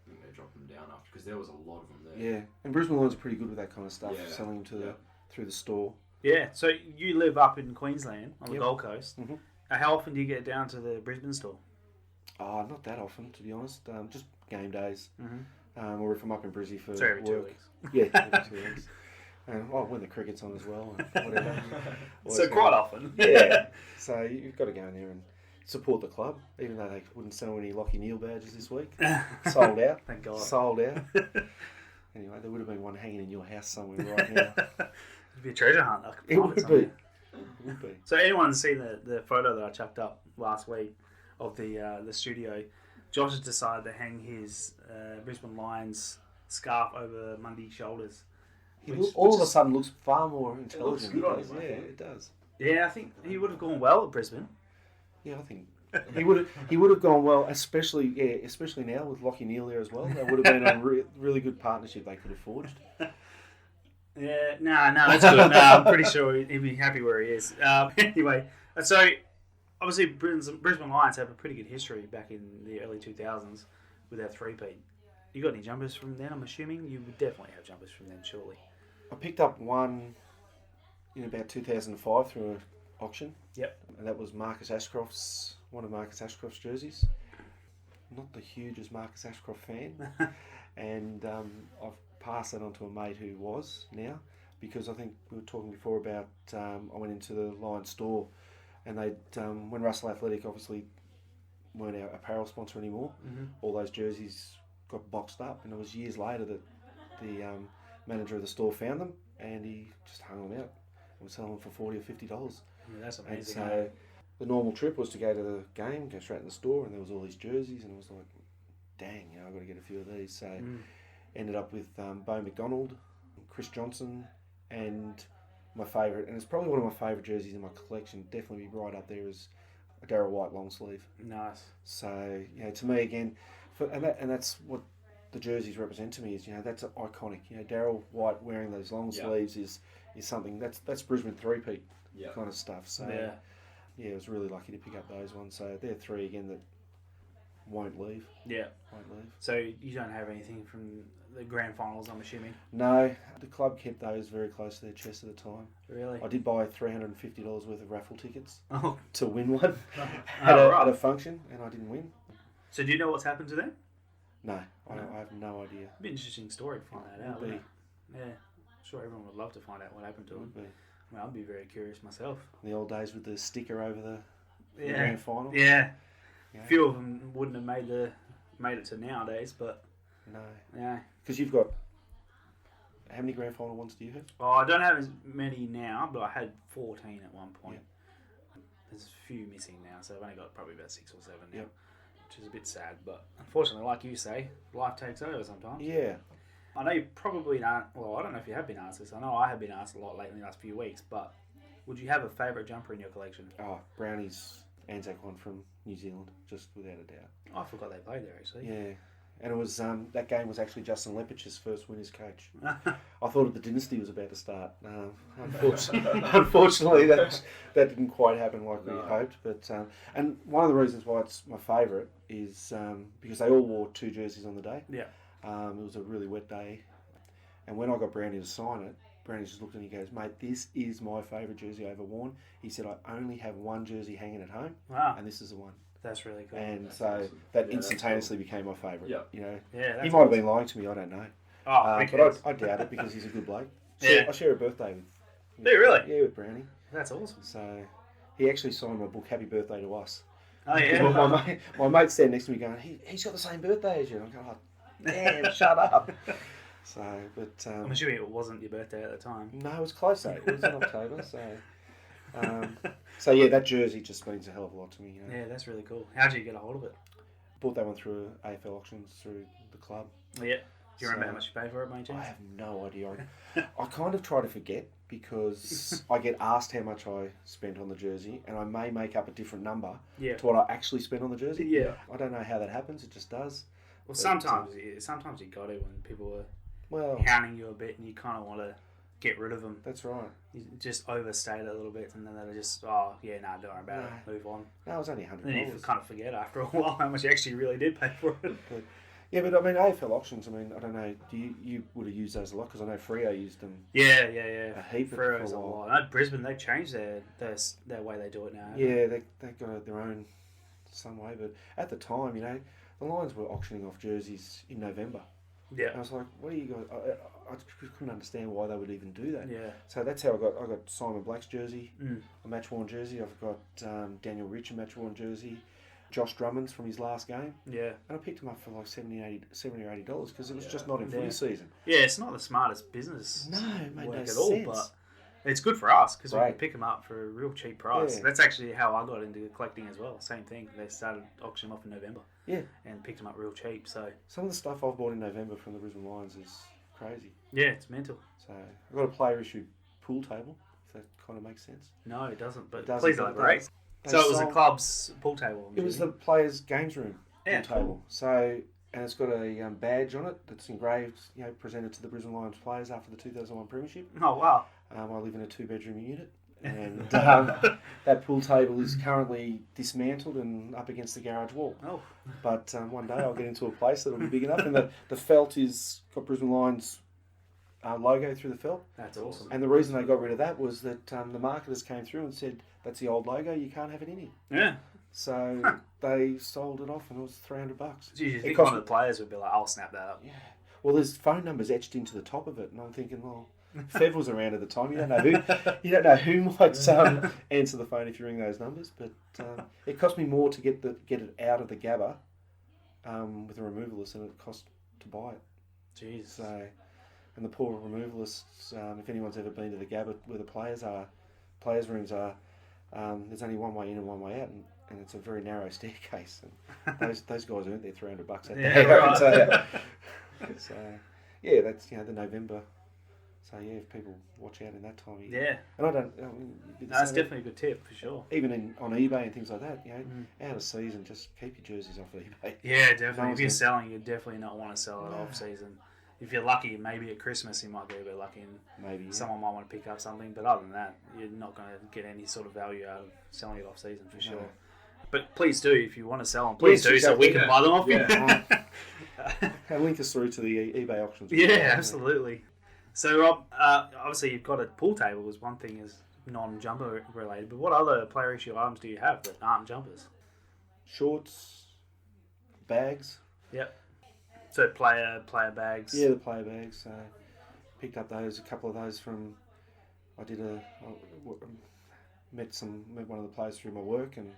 Speaker 4: think they dropped them down after because there was a lot of them there.
Speaker 3: Yeah, and Brisbane Lions are pretty good with that kind of stuff,
Speaker 4: Yeah.
Speaker 3: selling them through the store.
Speaker 2: Yeah. So you live up in Queensland on the
Speaker 3: Yep.
Speaker 2: Gold Coast.
Speaker 3: Mhm.
Speaker 2: How often do you get down to the Brisbane store?
Speaker 3: Not that often, to be honest. Just game days.
Speaker 2: Mm-hmm.
Speaker 3: Or if I'm up in Brizzy for
Speaker 2: So every 2
Speaker 3: work.
Speaker 2: weeks.
Speaker 3: Yeah, every 2 weeks. And when the cricket's on as well, and whatever.
Speaker 2: So quite often.
Speaker 3: Yeah. So you've got to go in there and support the club, even though they wouldn't sell any Lockie Neal badges this week. Sold out.
Speaker 2: Thank God.
Speaker 3: Sold out. Anyway, there would have been one hanging in your house somewhere right now.
Speaker 2: It'd be a treasure hunt. I could
Speaker 3: It
Speaker 2: find
Speaker 3: would
Speaker 2: somewhere.
Speaker 3: be. It would be.
Speaker 2: So anyone's seen the photo that I chucked up last week of the studio? Josh has decided to hang his Brisbane Lions scarf over Mundy's shoulders.
Speaker 3: All of a sudden looks far more intelligent.
Speaker 4: good on
Speaker 3: It does.
Speaker 4: him, I
Speaker 3: Yeah,
Speaker 4: think.
Speaker 3: it does.
Speaker 2: Yeah, I think he would have gone well at Brisbane.
Speaker 3: Yeah, I think he would have gone well, especially now with Lockie Neal there as well. That would have been a really good partnership they could have forged.
Speaker 2: Yeah, no, that's good. No, I'm pretty sure he'd be happy where he is. Anyway, so obviously Brisbane Lions have a pretty good history back in the early 2000s with their three-peat. You got any jumpers from then? I'm assuming you would definitely have jumpers from then, surely.
Speaker 3: I picked up one in about 2005 through an auction.
Speaker 2: Yep.
Speaker 3: And that was one of Marcus Ashcroft's jerseys. Not the hugest Marcus Ashcroft fan. And I've passed that on to a mate who was now, because I think we were talking before about I went into the Lions store and they when Russell Athletic obviously weren't our apparel sponsor anymore, all those jerseys got boxed up, and it was years later that the manager of the store found them and he just hung them out and was selling them for $40 or $50.
Speaker 2: Yeah, that's
Speaker 3: And
Speaker 2: amazing.
Speaker 3: so the normal trip was to go to the game, go straight in the store, and there was all these jerseys, and it was like, dang, I've got to get a few of these. So ended up with Bo McDonald, Chris Johnson, and my favourite, and it's probably one of my favourite jerseys in my collection, definitely be right up there, is a Darryl White long sleeve.
Speaker 2: Nice.
Speaker 3: So, to me again, and that's what the jerseys represent to me, is, that's iconic. Darryl White wearing those long sleeves is something, that's Brisbane three-peat kind of stuff. So,
Speaker 2: Yeah.
Speaker 3: yeah, I was really lucky to pick up those ones. So they're 3 again that won't leave.
Speaker 2: Yeah.
Speaker 3: Won't leave.
Speaker 2: So you don't have anything from the grand finals, I'm assuming?
Speaker 3: No, the club kept those very close to their chest at the time.
Speaker 2: Really?
Speaker 3: I did buy $350 worth of raffle tickets
Speaker 2: Oh.
Speaker 3: to win one
Speaker 2: Right.
Speaker 3: at a function, and I didn't win.
Speaker 2: So do you know what's happened to them?
Speaker 3: No, I have no idea.
Speaker 2: It'd be an interesting story to find that out.
Speaker 3: Would be.
Speaker 2: Wouldn't it? Yeah. Sure, everyone would love to find out what happened to them.
Speaker 3: Would be.
Speaker 2: Well, I'd be very curious myself.
Speaker 3: In the old days with the sticker over the
Speaker 2: Yeah.
Speaker 3: grand final.
Speaker 2: Yeah.
Speaker 3: Yeah.
Speaker 2: A few of them wouldn't have made it to nowadays, but
Speaker 3: No,
Speaker 2: yeah.
Speaker 3: because you've got how many grand final ones do you have?
Speaker 2: Oh, I don't have as many now, but I had 14 at one point. There's a few missing now, so I've only got probably about 6 or 7 now,
Speaker 3: Yep.
Speaker 2: which is a bit sad. But unfortunately, like you say, life takes over sometimes.
Speaker 3: Yeah.
Speaker 2: I know you probably not. Well, I don't know if you have been asked this. I know I have been asked a lot lately in the last few weeks. But would you have a favourite jumper in your collection?
Speaker 3: Oh, Brownie's Anzac one from New Zealand, just without a doubt.
Speaker 2: Oh, I forgot they played there actually.
Speaker 3: Yeah. And it was that game was actually Justin Lepich's first win as coach. I thought the dynasty was about to start. Unfortunately, that didn't quite happen like we hoped. But and one of the reasons why it's my favourite is because they all wore 2 jerseys on the day.
Speaker 2: Yeah.
Speaker 3: It was a really wet day, and when I got Brownie to sign it, Brownie just looked at me and goes, "Mate, this is my favourite jersey I ever worn." He said, "I only have one jersey hanging at home,
Speaker 2: Wow.
Speaker 3: and this is the one."
Speaker 2: That's really cool.
Speaker 3: And
Speaker 4: That's
Speaker 3: so
Speaker 4: awesome.
Speaker 3: that
Speaker 4: Yeah,
Speaker 3: instantaneously became my favourite.
Speaker 4: Yeah.
Speaker 3: You know,
Speaker 2: Yeah, that's
Speaker 3: he might have been lying to me. I don't know.
Speaker 2: Oh, who
Speaker 3: But
Speaker 2: cares?
Speaker 3: I doubt it because he's a good bloke.
Speaker 2: Yeah.
Speaker 3: I share a birthday with.
Speaker 2: Do you really?
Speaker 3: Yeah, with Brownie.
Speaker 2: That's awesome.
Speaker 3: So he actually signed my book, Happy Birthday to Us.
Speaker 2: Oh yeah.
Speaker 3: my mate's standing next to me going, he's got the same birthday as you. And I'm going, oh, damn, shut up. So, but
Speaker 2: I'm assuming it wasn't your birthday at the time.
Speaker 3: no, it was close though. It was in October. So yeah, that jersey just means a hell of a lot to me. You know?
Speaker 2: Yeah, that's really cool. How did you get a hold of it?
Speaker 3: Bought that one through AFL auctions through the club.
Speaker 2: Yeah. Do you remember
Speaker 3: So-
Speaker 2: how much you paid for it, by any
Speaker 3: I
Speaker 2: chance?
Speaker 3: have no idea. I kind of try to forget because I get asked how much I spent on the jersey, and I may make up a different number
Speaker 2: Yeah.
Speaker 3: to what I actually spent on the jersey.
Speaker 2: Yeah.
Speaker 3: I don't know how that happens. It just does.
Speaker 2: Well,
Speaker 3: But,
Speaker 2: sometimes you got it when people are
Speaker 3: Well,
Speaker 2: hounding you a bit, and you kind of want to get rid of them.
Speaker 3: that's right.
Speaker 2: You just overstate it a little bit, and then they're just, oh yeah, nah, don't worry about it, move on.
Speaker 3: No, it was only $100.
Speaker 2: Then you kind of forget after a while how much you actually really did pay for it.
Speaker 3: But, yeah, but I mean, AFL auctions, I mean, I don't know, you would have used those a lot because I know Freo used them.
Speaker 2: Yeah.
Speaker 3: A heap
Speaker 2: For
Speaker 3: for a
Speaker 2: a
Speaker 3: while.
Speaker 2: lot. I know Brisbane, they changed their way they do it now.
Speaker 3: Yeah, they got their own some way, but at the time, you know, the Lions were auctioning off jerseys in November.
Speaker 2: Yeah.
Speaker 3: And I was like, what are you guys? I couldn't understand why they would even do that.
Speaker 2: Yeah.
Speaker 3: So that's how I got Simon Black's jersey,
Speaker 2: Mm.
Speaker 3: a match worn jersey. I've got Daniel Rich, a match worn jersey. Josh Drummond's from his last game,
Speaker 2: Yeah.
Speaker 3: and I picked him up for like $70 or $80 because it was
Speaker 4: Yeah.
Speaker 3: just not in footy
Speaker 2: Yeah.
Speaker 3: season.
Speaker 2: Yeah, it's not the smartest business
Speaker 3: No, it made
Speaker 2: work
Speaker 3: no
Speaker 2: at all,
Speaker 3: sense.
Speaker 2: but it's good for us because we
Speaker 3: Right.
Speaker 2: can pick them up for a real cheap price.
Speaker 3: Yeah.
Speaker 2: That's actually how I got into collecting as well. Same thing. They started auctioning off in November.
Speaker 3: Yeah.
Speaker 2: And picked them up real cheap. So
Speaker 3: Some of the stuff I've bought in November from the Brisbane Lions is crazy.
Speaker 2: yeah, it's mental.
Speaker 3: So I've got a player issued pool table, if that kind of makes sense.
Speaker 2: No, it doesn't. But
Speaker 3: It doesn't,
Speaker 2: please
Speaker 3: but
Speaker 2: elaborate.
Speaker 3: they
Speaker 2: So it was the
Speaker 3: sold-
Speaker 2: club's pool table. I'm
Speaker 3: It was the
Speaker 2: assuming?
Speaker 3: players' games room
Speaker 2: Yeah,
Speaker 3: pool table. So, and it's got a badge on it that's engraved, you know, presented to the Brisbane Lions players after the 2001 Premiership.
Speaker 2: Oh wow.
Speaker 3: I live in a 2-bedroom unit, and that pool table is currently dismantled and up against the garage wall.
Speaker 2: Oh.
Speaker 3: But one day I'll get into a place that'll be big enough, and the felt is got Brisbane Lions logo through the felt.
Speaker 2: That's awesome.
Speaker 3: And the reason they got rid of that was that the marketers came through and said, that's the old logo, you can't have it in here.
Speaker 2: Yeah.
Speaker 3: So they sold it off and it was $300.
Speaker 2: Geez, you
Speaker 3: It
Speaker 2: think
Speaker 3: cost
Speaker 2: one of the players would be like, I'll snap that up.
Speaker 3: Yeah. Well, there's phone numbers etched into the top of it, and I'm thinking, well, Fev was around at the time. You don't know who might answer the phone if you ring those numbers. But it cost me more to get it out of the Gabba with a removalist than it cost to buy it.
Speaker 2: Jeez.
Speaker 3: So, and the poor removalists, if anyone's ever been to the Gabba where the players' rooms are, there's only one way in and one way out, and it's a very narrow staircase. And those guys earned their $300 that day.
Speaker 2: Yeah,
Speaker 3: I can
Speaker 2: right.
Speaker 3: tell you. So, yeah, that's the November. So yeah, if people watch out in that time,
Speaker 2: Yeah.
Speaker 3: And I don't. I mean, you'd be the
Speaker 2: That's
Speaker 3: same.
Speaker 2: definitely a good tip for sure.
Speaker 3: Even on eBay and things like that, out of season, just keep your jerseys off eBay.
Speaker 2: Yeah, definitely.
Speaker 3: No
Speaker 2: If you're
Speaker 3: one's
Speaker 2: selling, you definitely not want to sell it off season. if you're lucky, maybe at Christmas you might be a bit lucky and
Speaker 3: Maybe. Yeah.
Speaker 2: someone might want to pick up something. But other than that, you're not going to get any sort of value out of selling it off season for sure. But please do, if you want to sell them, please do, so we can buy them off you.
Speaker 3: And link us through to the eBay auctions.
Speaker 2: Yeah, absolutely. So, Rob, obviously you've got a pool table as one thing is non-jumper related, but what other player issue items do you have that aren't jumpers?
Speaker 3: Shorts, bags.
Speaker 2: Yep. So player bags.
Speaker 3: Yeah, the player bags. Picked up a couple of those from. Met one of the players through my work, and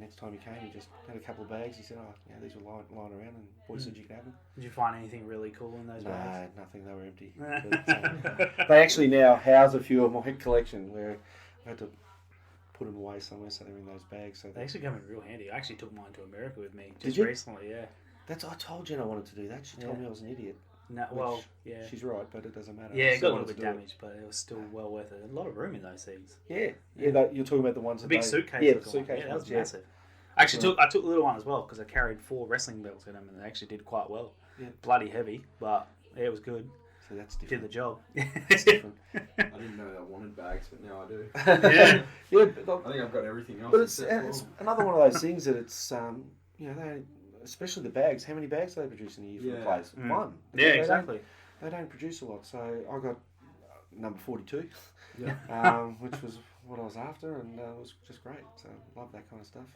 Speaker 3: next time he came, he just had a couple of bags. He said, these were lying around, and boys said you could have them.
Speaker 2: Did you find anything really cool in those bags?
Speaker 3: No, nothing. They were empty. But, they actually now house a few of my collection where I had to put them away somewhere, so they're in those bags. So
Speaker 2: they actually come in real handy. I actually took mine to America with me
Speaker 3: just
Speaker 2: recently. Yeah.
Speaker 3: I told Jen I wanted to do that. She told me I was an idiot.
Speaker 2: No, yeah.
Speaker 3: She's right, but it doesn't matter.
Speaker 2: Yeah, it got a little bit damaged, but it was still well worth it. A lot of room in those things.
Speaker 3: Yeah. You're talking about the ones
Speaker 2: the big suitcase.
Speaker 3: Yeah, the suitcase.
Speaker 2: Yeah, that was massive. I took the little one as well because I carried 4 wrestling belts in them and they actually did quite well. Yeah. Bloody heavy, but it was good.
Speaker 3: So that's different.
Speaker 2: Did the job.
Speaker 3: That's different.
Speaker 4: I didn't know I wanted bags, but now I do.
Speaker 2: Yeah.
Speaker 3: But
Speaker 4: I think I've got everything else.
Speaker 3: But it's another one of those things that it's especially the bags. How many bags do they produce in a year for the players? One.
Speaker 2: Yeah, exactly.
Speaker 3: They don't produce a lot, so I got number 42, which was what I was after, and it was just great. So love that kind of stuff.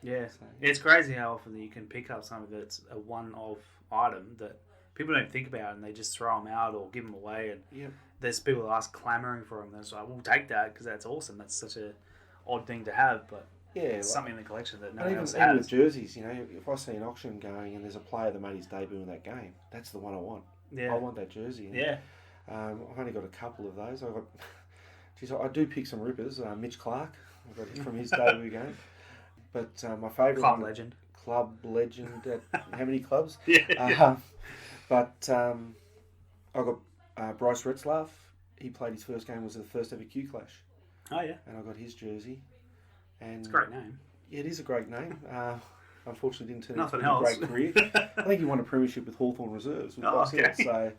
Speaker 2: Yeah, it's crazy how often you can pick up something that's a one-off item that people don't think about, and they just throw them out or give them away. And there's people that are clamoring for them. They're like, "We'll take that because that's awesome. That's such a odd thing to have." But it's something in the collection that no one else has.
Speaker 3: Even with jerseys, if I see an auction going and there's a player that made his debut in that game, that's the one I want.
Speaker 2: Yeah.
Speaker 3: I want that jersey. I've only got a couple of those. I do pick some rippers. Mitch Clark, I got it from his debut game. But my favourite
Speaker 2: club legend
Speaker 3: at how many clubs?
Speaker 2: Yeah.
Speaker 3: But I got Bryce Retzlaff. He played his first game, was the first ever Q Clash.
Speaker 2: Oh yeah.
Speaker 3: And I got his jersey. And
Speaker 2: it's a great name.
Speaker 3: Yeah, it is a great name. Unfortunately, didn't turn
Speaker 2: Nothing
Speaker 3: into a
Speaker 2: else.
Speaker 3: great career. I think he won a premiership with Hawthorn Reserves. With
Speaker 2: okay.
Speaker 3: So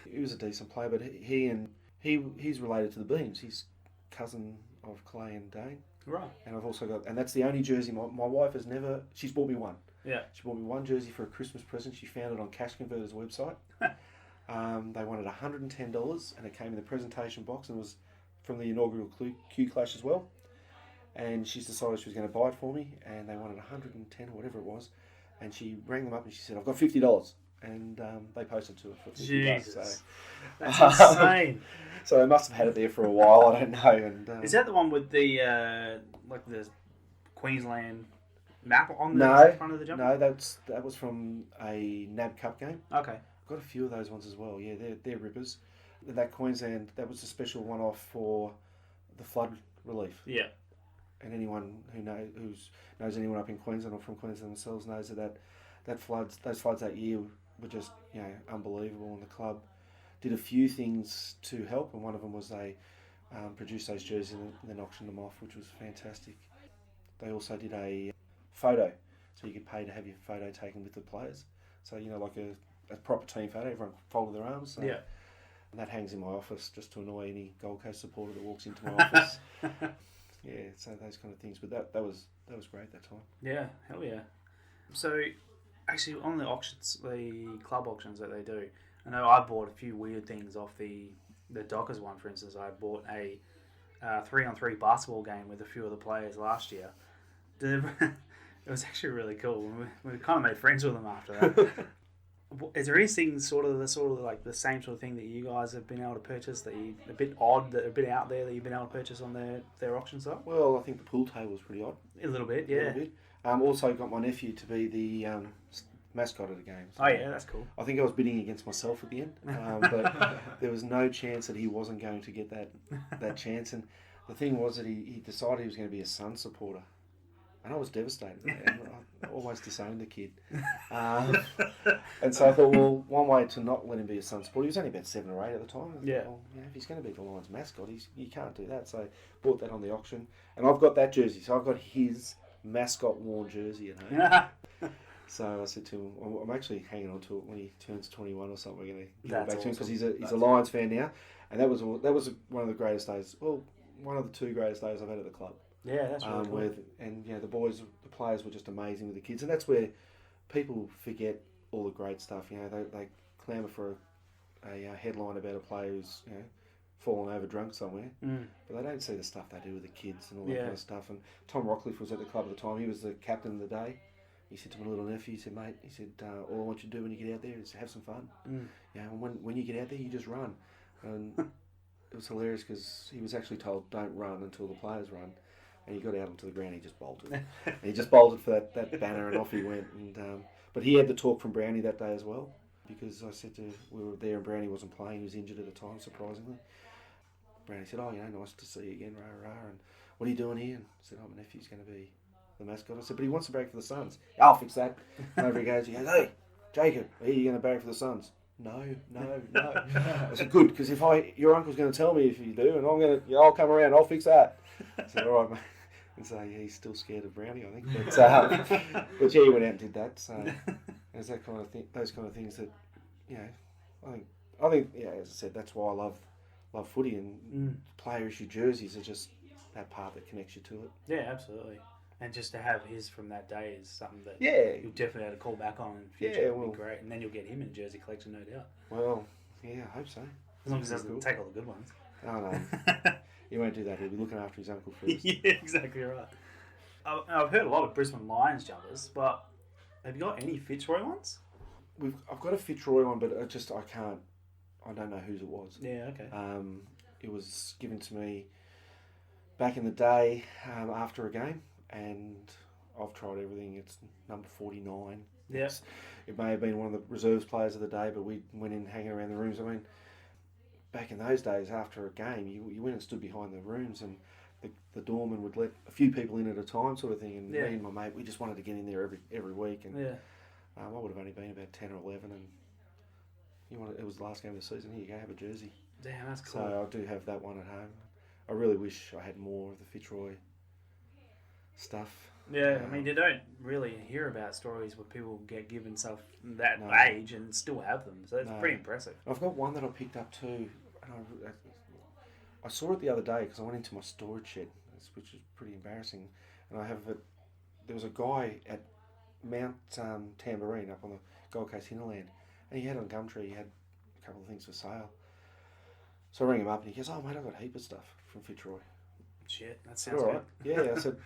Speaker 3: he was a decent player, but he's related to the Beams. He's cousin of Clay and Dane.
Speaker 2: Right.
Speaker 3: And I've also got, and that's the only jersey my wife has never. She's bought me one.
Speaker 2: Yeah.
Speaker 3: She bought me one jersey for a Christmas present. She found it on Cash Converter's website. They wanted $110, and it came in the presentation box, and it was from the inaugural Q Clash as well. And she's decided she was going to buy it for me, and they wanted $110 or whatever it was. And she rang them up and she said, "I've got $50," and they posted to her for $50.
Speaker 2: Jesus,
Speaker 3: so,
Speaker 2: that's insane.
Speaker 3: So they must have had it there for a while. I don't know. And
Speaker 2: is that the one with the the Queensland map on the front of the jumper?
Speaker 3: No, that was from a NAB Cup game.
Speaker 2: Okay,
Speaker 3: I've got a few of those ones as well. Yeah, they're rippers. That Queensland, that was a special one-off for the flood relief.
Speaker 2: Yeah.
Speaker 3: And anyone who knows anyone up in Queensland or from Queensland themselves knows those floods that year were just unbelievable. And the club did a few things to help, and one of them was they produced those jerseys and then auctioned them off, which was fantastic. They also did a photo, so you could pay to have your photo taken with the players. So like a proper team photo, everyone folded their arms. So,
Speaker 2: yeah.
Speaker 3: And that hangs in my office just to annoy any Gold Coast supporter that walks into my office. Yeah, so those kind of things. But that was great that time.
Speaker 2: Yeah, hell yeah. So, actually, on the auctions, the club auctions that they do, I know I bought a few weird things off the Dockers one, for instance. I bought a 3-on-3 basketball game with a few of the players last year. It was actually really cool. We kind of made friends with them after that. Is there anything sort of like the same sort of thing that you guys have been able to purchase that you a bit odd, that a bit out there that you've been able to purchase on their auction site?
Speaker 3: Well, I think the pool table was pretty odd.
Speaker 2: A little bit, yeah. A little bit.
Speaker 3: Also got my nephew to be the mascot of the game. So
Speaker 2: oh yeah, that's cool.
Speaker 3: I think I was bidding against myself at the end, but there was no chance that he wasn't going to get that chance. And the thing was that he decided he was going to be a Sun supporter. And I was devastated. I almost disowned the kid. And so I thought, well, one way to not let him be a Sun supporter, he was only about 7 or 8 at the time.
Speaker 2: Yeah.
Speaker 3: Well, if he's going to be the Lions mascot, you can't do that. So I bought that on the auction. And I've got that jersey. So I've got his mascot worn jersey at home. So I said to him, I'm actually hanging on to it when he turns 21 or something. We're going to give it
Speaker 2: That's
Speaker 3: back to him because
Speaker 2: awesome.
Speaker 3: he's a Lions fan now, and that was one of the greatest days. Well, one of the two greatest days I've had at the club.
Speaker 2: Yeah, that's really cool.
Speaker 3: The players were just amazing with the kids, and that's where people forget all the great stuff. They clamour for a headline about a player who's fallen over drunk somewhere, but they don't see the stuff they do with the kids and all that kind of stuff. And Tom Rockcliffe was at the club at the time. He was the captain of the day. He said to my little nephew, he said, mate, all I want you to do when you get out there is have some fun. And when you get out there, you just run. And it was hilarious because he was actually told, don't run until the players run. And he got out onto the ground, he just bolted. And he just bolted for that banner, and off he went. And but he had the talk from Brownie that day as well, because I said we were there and Brownie wasn't playing. He was injured at the time, surprisingly. Brownie said, nice to see you again, rah, rah. And what are you doing here? And I said, my nephew's going to be the mascot. I said, but he wants to barrack for the Suns. I'll fix that. And over he goes, hey, Jacob, are you going to barrack for the Suns? No. I said, good, because your uncle's going to tell me if you do, and I'll come around, I'll fix that. I said, all right, mate. And so he's still scared of Brownie, I think. But he went out and did that. So there's that kind of thing, those kind of things that, I think, as I said, that's why I love footy, and player issue jerseys are just that part that connects you to it.
Speaker 2: Yeah, absolutely. And just to have his from that day is something that you'll definitely have to call back on in the future. It'll be great. And then you'll get him in a jersey collection, no doubt.
Speaker 3: Well, yeah, I hope so.
Speaker 2: As long as he doesn't take all the good ones.
Speaker 3: Oh, no. He won't do that. He'll be looking after his uncle first.
Speaker 2: Yeah, exactly right. I've heard a lot of Brisbane Lions jumpers, but have you got any Fitzroy ones?
Speaker 3: I've got a Fitzroy one, but I don't know whose it was.
Speaker 2: Yeah, okay.
Speaker 3: It was given to me back in the day after a game, and I've tried everything. It's number 49.
Speaker 2: Yes.
Speaker 3: It may have been one of the reserves players of the day, but we went in hanging around the rooms. I mean, back in those days, after a game, you went and stood behind the rooms, and the doorman would let a few people in at a time, sort of thing. And me and my mate, we just wanted to get in there every week. And I would have only been about 10 or 11, and it was the last game of the season. Here you go, have a jersey.
Speaker 2: Damn, that's cool.
Speaker 3: So I do have that one at home. I really wish I had more of the Fitzroy stuff.
Speaker 2: Yeah, I mean, you don't really hear about stories where people get given stuff that age and still have them, so it's pretty impressive.
Speaker 3: I've got one that I picked up too, and I saw it the other day because I went into my storage shed, which is pretty embarrassing, and I have it. There was a guy at Mount Tambourine up on the Gold Coast hinterland, and he had on Gumtree, he had a couple of things for sale. So I rang him up and he goes, "Oh mate, I've got a heap of stuff from Fitzroy."
Speaker 2: Shit, that sounds
Speaker 3: all
Speaker 2: good.
Speaker 3: right. Yeah, I said,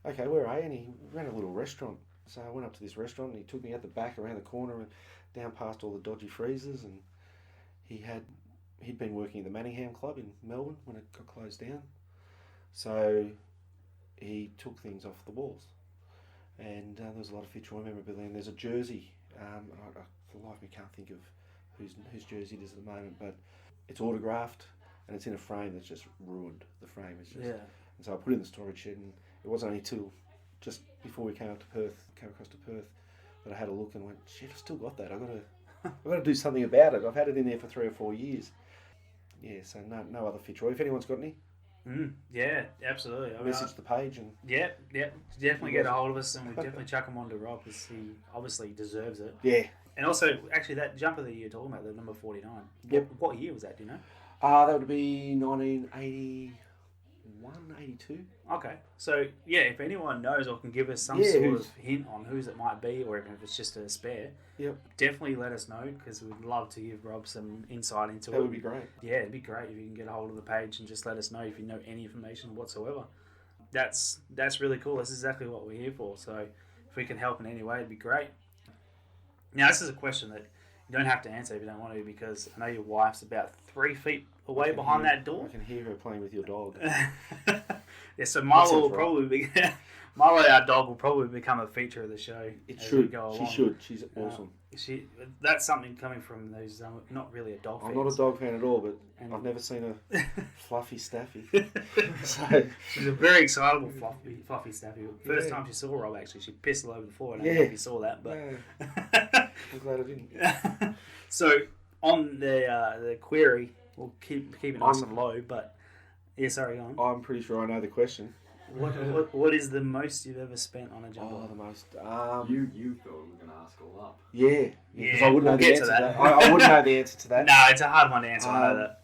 Speaker 3: "Okay, where are you?" And he ran a little restaurant. So I went up to this restaurant and he took me out the back around the corner and down past all the dodgy freezers, and he'd been working at the Manningham Club in Melbourne when it got closed down. So he took things off the walls. And there was a lot of Fitzroy memorabilia, and there's a jersey. I for the life of me can't think of whose jersey it is at the moment, but it's autographed and it's in a frame that's just ruined. The frame is just... And so I put it in the storage shed, and it wasn't only till just before we came across to Perth, that I had a look and went, shit, I've still got that. I've got to do something about it. I've had it in there for 3 or 4 years. Yeah, so no other Fitzroy. If anyone's got any,
Speaker 2: yeah, absolutely.
Speaker 3: message the page and
Speaker 2: definitely get a hold of us, and we definitely chuck him on to Rob because he obviously deserves it.
Speaker 3: Yeah.
Speaker 2: And also, actually, that jumper that you're talking about, the number 49.
Speaker 3: Yep.
Speaker 2: What year was that? Do you know?
Speaker 3: That would be 1981, 82.
Speaker 2: Okay, so yeah, if anyone knows or can give us some sort of hint on whose it might be, or even if it's just a spare, definitely let us know, because we'd love to give Rob some insight into it.
Speaker 3: That would be great.
Speaker 2: Yeah, it'd be great if you can get a hold of the page and just let us know if you know any information whatsoever. That's really cool. That's exactly what we're here for. So if we can help in any way, it'd be great. Now, this is a question that you don't have to answer if you don't want to, because I know your wife's about 3 feet away behind that door.
Speaker 3: I can hear her playing with your dog.
Speaker 2: Yeah, so Milo will probably be... Milo, our dog, will probably become a feature of the show.
Speaker 3: It should. She should. She's awesome.
Speaker 2: That's something coming from those... not really a dog fan.
Speaker 3: I'm not a dog fan at all, but I've never seen a fluffy staffy.
Speaker 2: So she's a very excitable fluffy staffy. First time she saw Rob, actually, she pissed all over the floor. I don't know if you saw that, but...
Speaker 3: I'm glad I didn't.
Speaker 2: So on the query, we'll keep it nice and low, but... Yeah, sorry, go on.
Speaker 3: I'm pretty sure I know the question.
Speaker 2: What is the most you've ever spent on a jumper?
Speaker 3: Oh, the most.
Speaker 4: You thought we were going to ask all up.
Speaker 3: Yeah, because I wouldn't
Speaker 2: we'll
Speaker 3: know the
Speaker 2: get
Speaker 3: answer
Speaker 2: to
Speaker 3: to
Speaker 2: that.
Speaker 3: that. I wouldn't know the answer to that.
Speaker 2: No, it's a hard one to answer. I know that.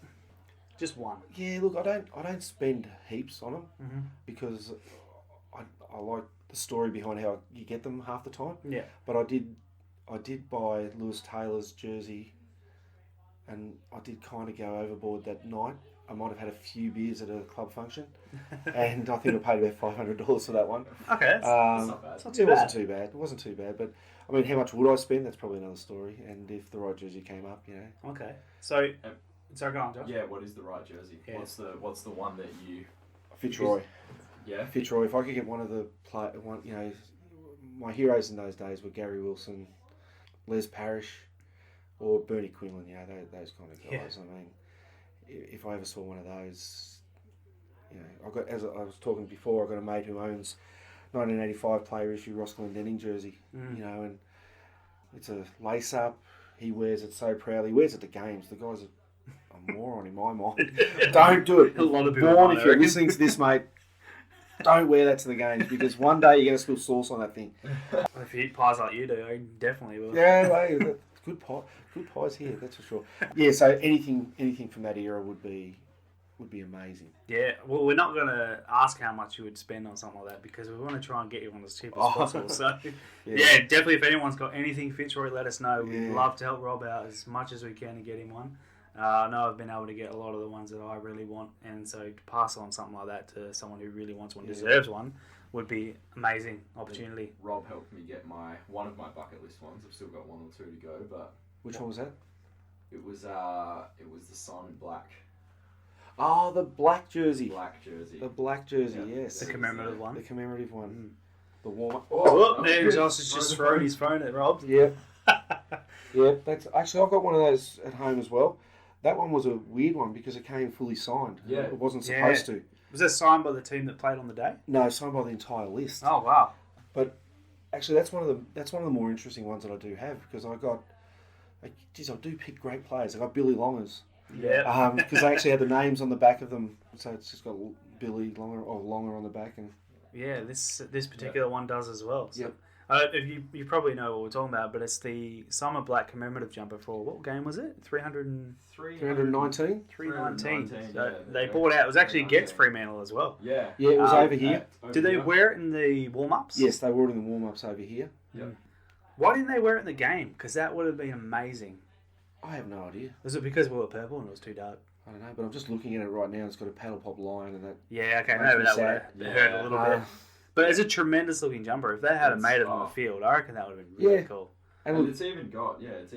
Speaker 2: Just one.
Speaker 3: Yeah, look, I don't spend heaps on them
Speaker 2: Mm-hmm.
Speaker 3: because I like the story behind how you get them half the time.
Speaker 2: Yeah.
Speaker 3: But I did buy Lewis Taylor's jersey, and I did kind of go overboard that night. I might have had a few beers at a club function, and I think I paid about $500 for that one.
Speaker 2: Okay, that's not bad. It's not too
Speaker 3: it
Speaker 2: bad.
Speaker 3: wasn't too bad. It wasn't too bad, but I mean, how much would I spend? That's probably another story. And if the right jersey came up, you know.
Speaker 2: Okay, so go on, Josh.
Speaker 4: Yeah, what is the right jersey?
Speaker 2: Yeah.
Speaker 4: What's the one that you...
Speaker 3: Fitzroy.
Speaker 4: Yeah.
Speaker 3: Fitzroy. If I could get one of the my heroes in those days were Gary Wilson, Les Parrish, or Bernie Quinlan. You know, those kind of guys. I mean, if I ever saw one of those, you know, as I was talking before, I got a mate who owns 1985 player issue Ross Glendenning jersey. You know, and it's a lace up. He wears it so proudly. He wears it to games. The guy's a moron in my mind. Don't do it.
Speaker 2: A lot of people.
Speaker 3: Born, if you're listening to this, mate, don't wear that to the games because one day you're going to spill sauce on that thing.
Speaker 2: If you eat pies like you do, I definitely will.
Speaker 3: Yeah, mate, good pies here, that's for sure. Yeah, so anything from that era would be amazing.
Speaker 2: Yeah, well, we're not going to ask how much you would spend on something like that because we want to try and get you on as cheap as possible. So, yeah, definitely if anyone's got anything Fitzroy, let us know. We'd love to help Rob out as much as we can to get him one. I know I've been able to get a lot of the ones that I really want, and so to pass on something like that to someone who really wants one, deserves one, would be amazing opportunity.
Speaker 4: Rob helped me get one of my bucket list ones. I've still got one or two to go, but
Speaker 3: which one was that?
Speaker 4: It was the Simon Black.
Speaker 3: Oh, the black jersey.
Speaker 4: The
Speaker 3: black jersey, yes.
Speaker 2: The commemorative one.
Speaker 3: The commemorative one. The warm up.
Speaker 2: Oh, there Josh has just thrown his phone at Rob.
Speaker 3: Yeah. Yeah, that's actually I've got one of those at home as well. That one was a weird one because it came fully signed.
Speaker 4: Yeah.
Speaker 3: It wasn't supposed to.
Speaker 2: Was that signed by the team that played on the day?
Speaker 3: No, signed by the entire list.
Speaker 2: Oh wow!
Speaker 3: But actually, that's one of the more interesting ones that I do have because I do pick great players. I got Billy Longers.
Speaker 2: Yeah.
Speaker 3: Because they actually had the names on the back of them, so it's just got Billy Longer or Longer on the back, and
Speaker 2: yeah, this particular one does as well. So.
Speaker 3: Yep.
Speaker 2: You probably know what we're talking about, but it's the Simon Black commemorative jumper for what game was it?
Speaker 3: 319?
Speaker 2: 319. So they bought out. It was actually against Fremantle as well.
Speaker 4: Yeah.
Speaker 3: Yeah, it was over here.
Speaker 2: Did they wear it in the warm-ups?
Speaker 3: Yes, they wore it in the warm-ups over here.
Speaker 4: Yeah.
Speaker 2: Why didn't they wear it in the game? Because that would have been amazing.
Speaker 3: I have no idea.
Speaker 2: Was it because we were purple and it was too dark?
Speaker 3: I don't know, but I'm just looking at it right now. It's got a paddle pop line and that.
Speaker 2: Yeah, okay,
Speaker 3: makes
Speaker 2: maybe
Speaker 3: me
Speaker 2: that
Speaker 3: sad.
Speaker 2: would have hurt a little bit. But it's a tremendous looking jumper. If they had made it on the field, I reckon that would have been really cool.
Speaker 4: And it's even got, you know,
Speaker 2: it's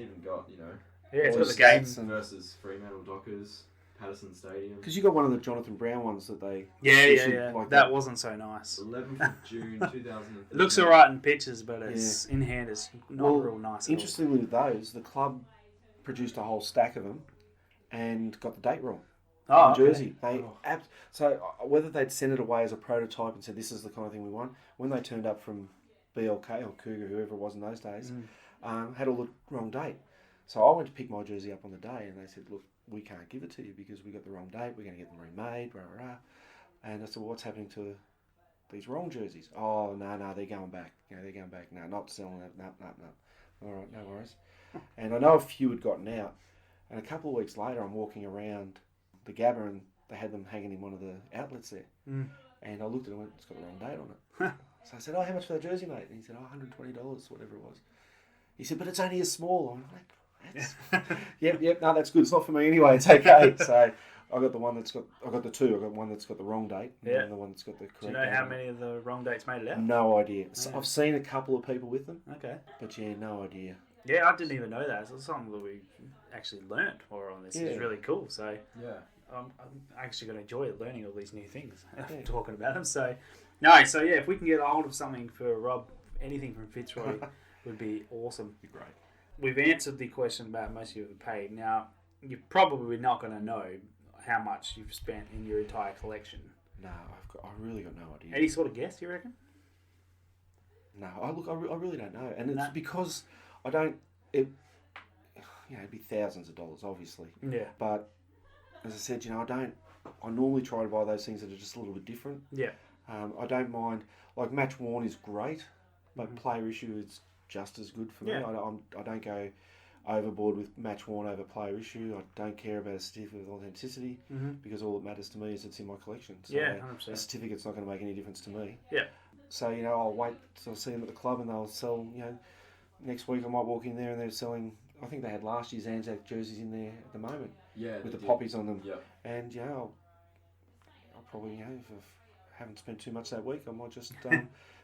Speaker 2: got the
Speaker 4: game
Speaker 2: game
Speaker 4: versus Fremantle Dockers, Patterson Stadium.
Speaker 3: Because you got one of the Jonathan Brown ones that they...
Speaker 2: Yeah.
Speaker 3: Like
Speaker 2: that wasn't so nice.
Speaker 4: 11th of June 2013.
Speaker 2: It looks alright in pictures, but it's in hand, it's not real nice at all.
Speaker 3: Interestingly with those, the club produced a whole stack of them and got the date wrong.
Speaker 2: Oh,
Speaker 3: jersey. So whether they'd sent it away as a prototype and said this is the kind of thing we want, when they turned up from BLK or Cougar, whoever it was in those days, had all the wrong date. So I went to pick my jersey up on the day, and they said, "Look, we can't give it to you because we got the wrong date. We're going to get them remade." Rah, rah, rah. And I said, "Well, what's happening to these wrong jerseys?" "Oh, no, they're going back. They're going back. No, not selling it. No. All right, no worries." And I know a few had gotten out, and a couple of weeks later, I'm walking around the Gabba and they had them hanging in one of the outlets there. And I looked at it and went, "It's got the wrong date on it." So I said, "Oh, how much for that jersey, mate?" And he said, "Oh, $120, whatever it was." He said, "But it's only a small." I'm like, Yep, no, that's good. It's not for me anyway. It's okay. So I got the one that's got, I got the two. I got one that's got the wrong date and the one that's got the correct date.
Speaker 2: Do you know how many of the wrong dates made it out?
Speaker 3: No idea. So I've seen a couple of people with them.
Speaker 2: Okay.
Speaker 3: But yeah, no idea.
Speaker 2: Yeah, I didn't even know that. It's something that we actually learnt while we're on this. It's really cool. So I'm actually going to enjoy learning all these new things, talking about them. So, if we can get a hold of something for Rob, anything from Fitzroy would be awesome.
Speaker 3: Be great.
Speaker 2: We've answered the question about most of you have paid. Now, you're probably not going to know how much you've spent in your entire collection.
Speaker 3: No, I really got no idea.
Speaker 2: Any sort of guess, you reckon?
Speaker 3: No, I really don't know. And it's because I don't... it'd be thousands of dollars, obviously.
Speaker 2: Yeah.
Speaker 3: But, as I said, I normally try to buy those things that are just a little bit different.
Speaker 2: Yeah.
Speaker 3: I don't mind. Like match worn is great, but player issue is just as good for me.
Speaker 2: Yeah.
Speaker 3: I don't go overboard with match worn over player issue. I don't care about a certificate of authenticity because all that matters to me is it's in my collection. So
Speaker 2: Yeah,
Speaker 3: a
Speaker 2: 100%.
Speaker 3: certificate's not going to make any difference to me.
Speaker 2: Yeah.
Speaker 3: So I'll wait till I see them at the club and they'll sell. Next week I might walk in there and they're selling. I think they had last year's Anzac jerseys in there at the moment.
Speaker 4: Yeah,
Speaker 3: with the poppies on them.
Speaker 4: Yep.
Speaker 3: And I'll probably if I haven't spent too much that week, I might just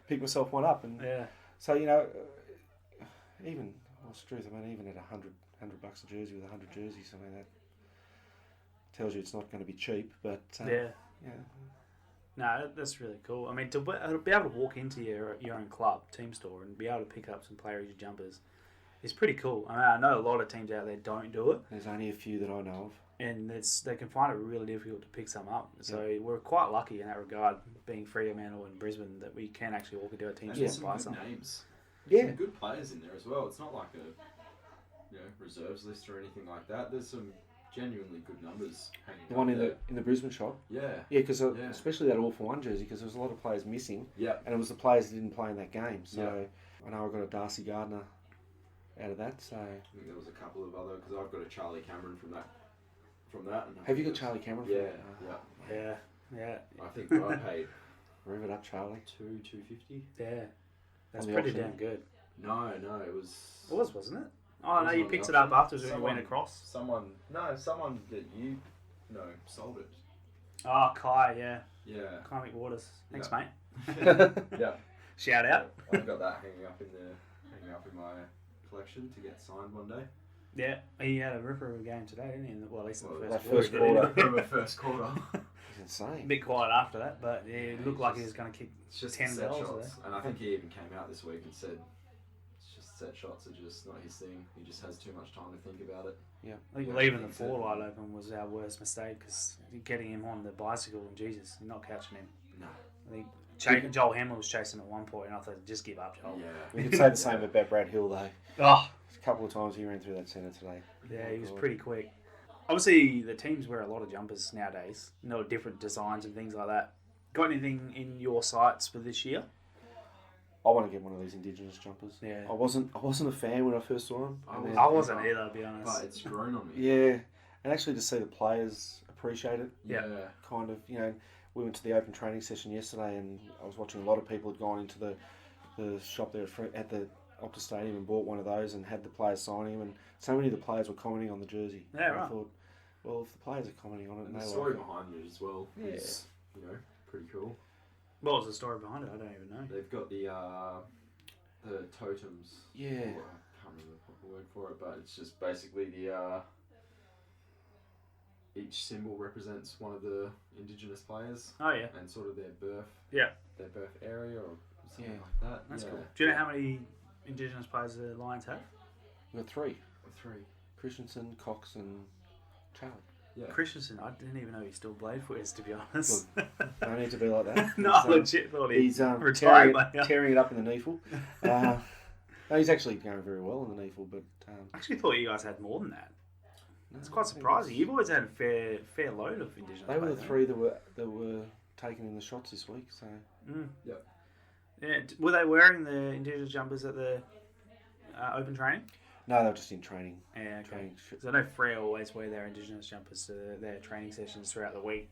Speaker 3: pick myself one up. And so even what's the truth? I mean, even at $100 a jersey with 100 jerseys, I mean that tells you it's not going to be cheap. But
Speaker 2: No, that's really cool. I mean, to be able to walk into your own club, team store, and be able to pick up some player issue jumpers is pretty cool. I mean, I know a lot of teams out there don't do it.
Speaker 3: There's only a few that I know of.
Speaker 2: And they can find it really difficult to pick some up. So we're quite lucky in that regard, being Fremantle and Brisbane, that we can actually walk into a team store and buy
Speaker 4: some
Speaker 2: some.
Speaker 4: good names.
Speaker 3: Yeah.
Speaker 4: Some good players in there as well. It's not like a reserves list or anything like that. There's some genuinely good numbers hanging
Speaker 3: The one
Speaker 4: there.
Speaker 3: in the Brisbane shop.
Speaker 4: Yeah.
Speaker 3: Yeah, because especially that All for One jersey, because there was a lot of players missing.
Speaker 4: Yeah.
Speaker 3: And it was the players that didn't play in that game. So I know I got a Darcy Gardner out of that. So
Speaker 4: I think there was a couple of other, because I've got a Charlie Cameron from that. And
Speaker 3: have you got Charlie Cameron?
Speaker 2: Yeah.
Speaker 4: I think I paid
Speaker 3: Rev it up, Charlie.
Speaker 4: $250.
Speaker 2: Yeah. That's
Speaker 3: On the
Speaker 2: pretty
Speaker 3: auction.
Speaker 2: damn good.
Speaker 4: No, it was.
Speaker 2: It was, wasn't it? Oh, no,
Speaker 4: was
Speaker 2: you
Speaker 4: on
Speaker 2: picked
Speaker 4: the
Speaker 2: it up
Speaker 4: auction.
Speaker 2: after when you went across.
Speaker 4: Someone that you know sold it.
Speaker 2: Oh, Kai, yeah.
Speaker 4: Yeah.
Speaker 2: Kai McWaters. Thanks,
Speaker 4: Yeah.
Speaker 2: mate.
Speaker 4: Yeah.
Speaker 2: Shout out.
Speaker 4: I've got that hanging up in my collection to get signed one day.
Speaker 2: Yeah, he had a ripper of a game today, didn't he? Well, at least in the
Speaker 3: that
Speaker 2: first
Speaker 3: first
Speaker 2: quarter.
Speaker 3: quarter.
Speaker 4: From the first quarter.
Speaker 3: It's
Speaker 2: A
Speaker 3: insane.
Speaker 2: bit quiet after that, but it looked like he
Speaker 4: just-
Speaker 2: was going to kick
Speaker 4: It's just
Speaker 2: 10
Speaker 4: set
Speaker 2: goals
Speaker 4: shots.
Speaker 2: there.
Speaker 4: And I think he even came out this week and said it's just set shots are just not his thing. He just has too much time to think about it.
Speaker 2: I think leaving the forward line open was our worst mistake, because getting him on the bicycle, and Jesus, you're not catching him.
Speaker 4: No.
Speaker 2: I think Joel Hamler was chasing at one point, and I thought, just give up, Joel.
Speaker 4: Yeah.
Speaker 3: We could say the same about Brad Hill, though.
Speaker 2: Oh,
Speaker 3: A couple of times he ran through that centre today.
Speaker 2: yeah, he was pretty quick. Obviously, the teams wear a lot of jumpers nowadays, different designs and things like that. Got anything in your sights for this year?
Speaker 3: I want to get one of these Indigenous jumpers.
Speaker 2: Yeah.
Speaker 3: I wasn't a fan when I first saw them.
Speaker 2: I wasn't either, to be honest.
Speaker 4: But it's grown on me.
Speaker 3: Yeah, and actually to see the players appreciate it.
Speaker 2: Yeah.
Speaker 3: Kind of, we went to the open training session yesterday, and I was watching a lot of people had gone into the shop there at the Optus Stadium and bought one of those and had the players signing them, and so many of the players were commenting on the jersey.
Speaker 2: Yeah,
Speaker 3: And
Speaker 2: right.
Speaker 3: I thought, well, if the players are commenting on it,
Speaker 4: And
Speaker 3: and
Speaker 4: the
Speaker 3: they
Speaker 4: story
Speaker 3: like it,
Speaker 4: behind it as well is, pretty cool.
Speaker 2: What was the story behind it? I don't even know.
Speaker 4: They've got the totems.
Speaker 3: Yeah.
Speaker 4: I can't remember the proper word for it, but it's just basically the each symbol represents one of the Indigenous players
Speaker 2: Oh, yeah.
Speaker 4: and sort of their birth area or something
Speaker 3: Yeah.
Speaker 4: like that.
Speaker 2: That's cool. Do you know how many Indigenous players the Lions have?
Speaker 3: we've got three:
Speaker 4: Three.
Speaker 3: Christensen, Cox, and Charlie.
Speaker 4: Yeah.
Speaker 2: Christensen, I didn't even know he still played for us, to be honest.
Speaker 3: Don't need to be like that.
Speaker 2: No, I
Speaker 3: He's,
Speaker 2: legit thought he
Speaker 3: He's
Speaker 2: retired by now.
Speaker 3: tearing it up in the NEFL. No, he's actually going very well in the NEFL, but
Speaker 2: I actually thought you guys had more than that.
Speaker 3: no,
Speaker 2: It's quite
Speaker 3: I think
Speaker 2: surprising. You've always had a fair load of Indigenous
Speaker 3: They were the
Speaker 2: players,
Speaker 3: three that were taken in the shots this week. So
Speaker 2: haven't you?
Speaker 4: Yep.
Speaker 2: Yeah. Were they wearing the Indigenous jumpers at the open training?
Speaker 3: no, they were just in training.
Speaker 2: Yeah, okay.
Speaker 3: Training.
Speaker 2: Because I know Freo always wear their Indigenous jumpers to their training sessions throughout the week.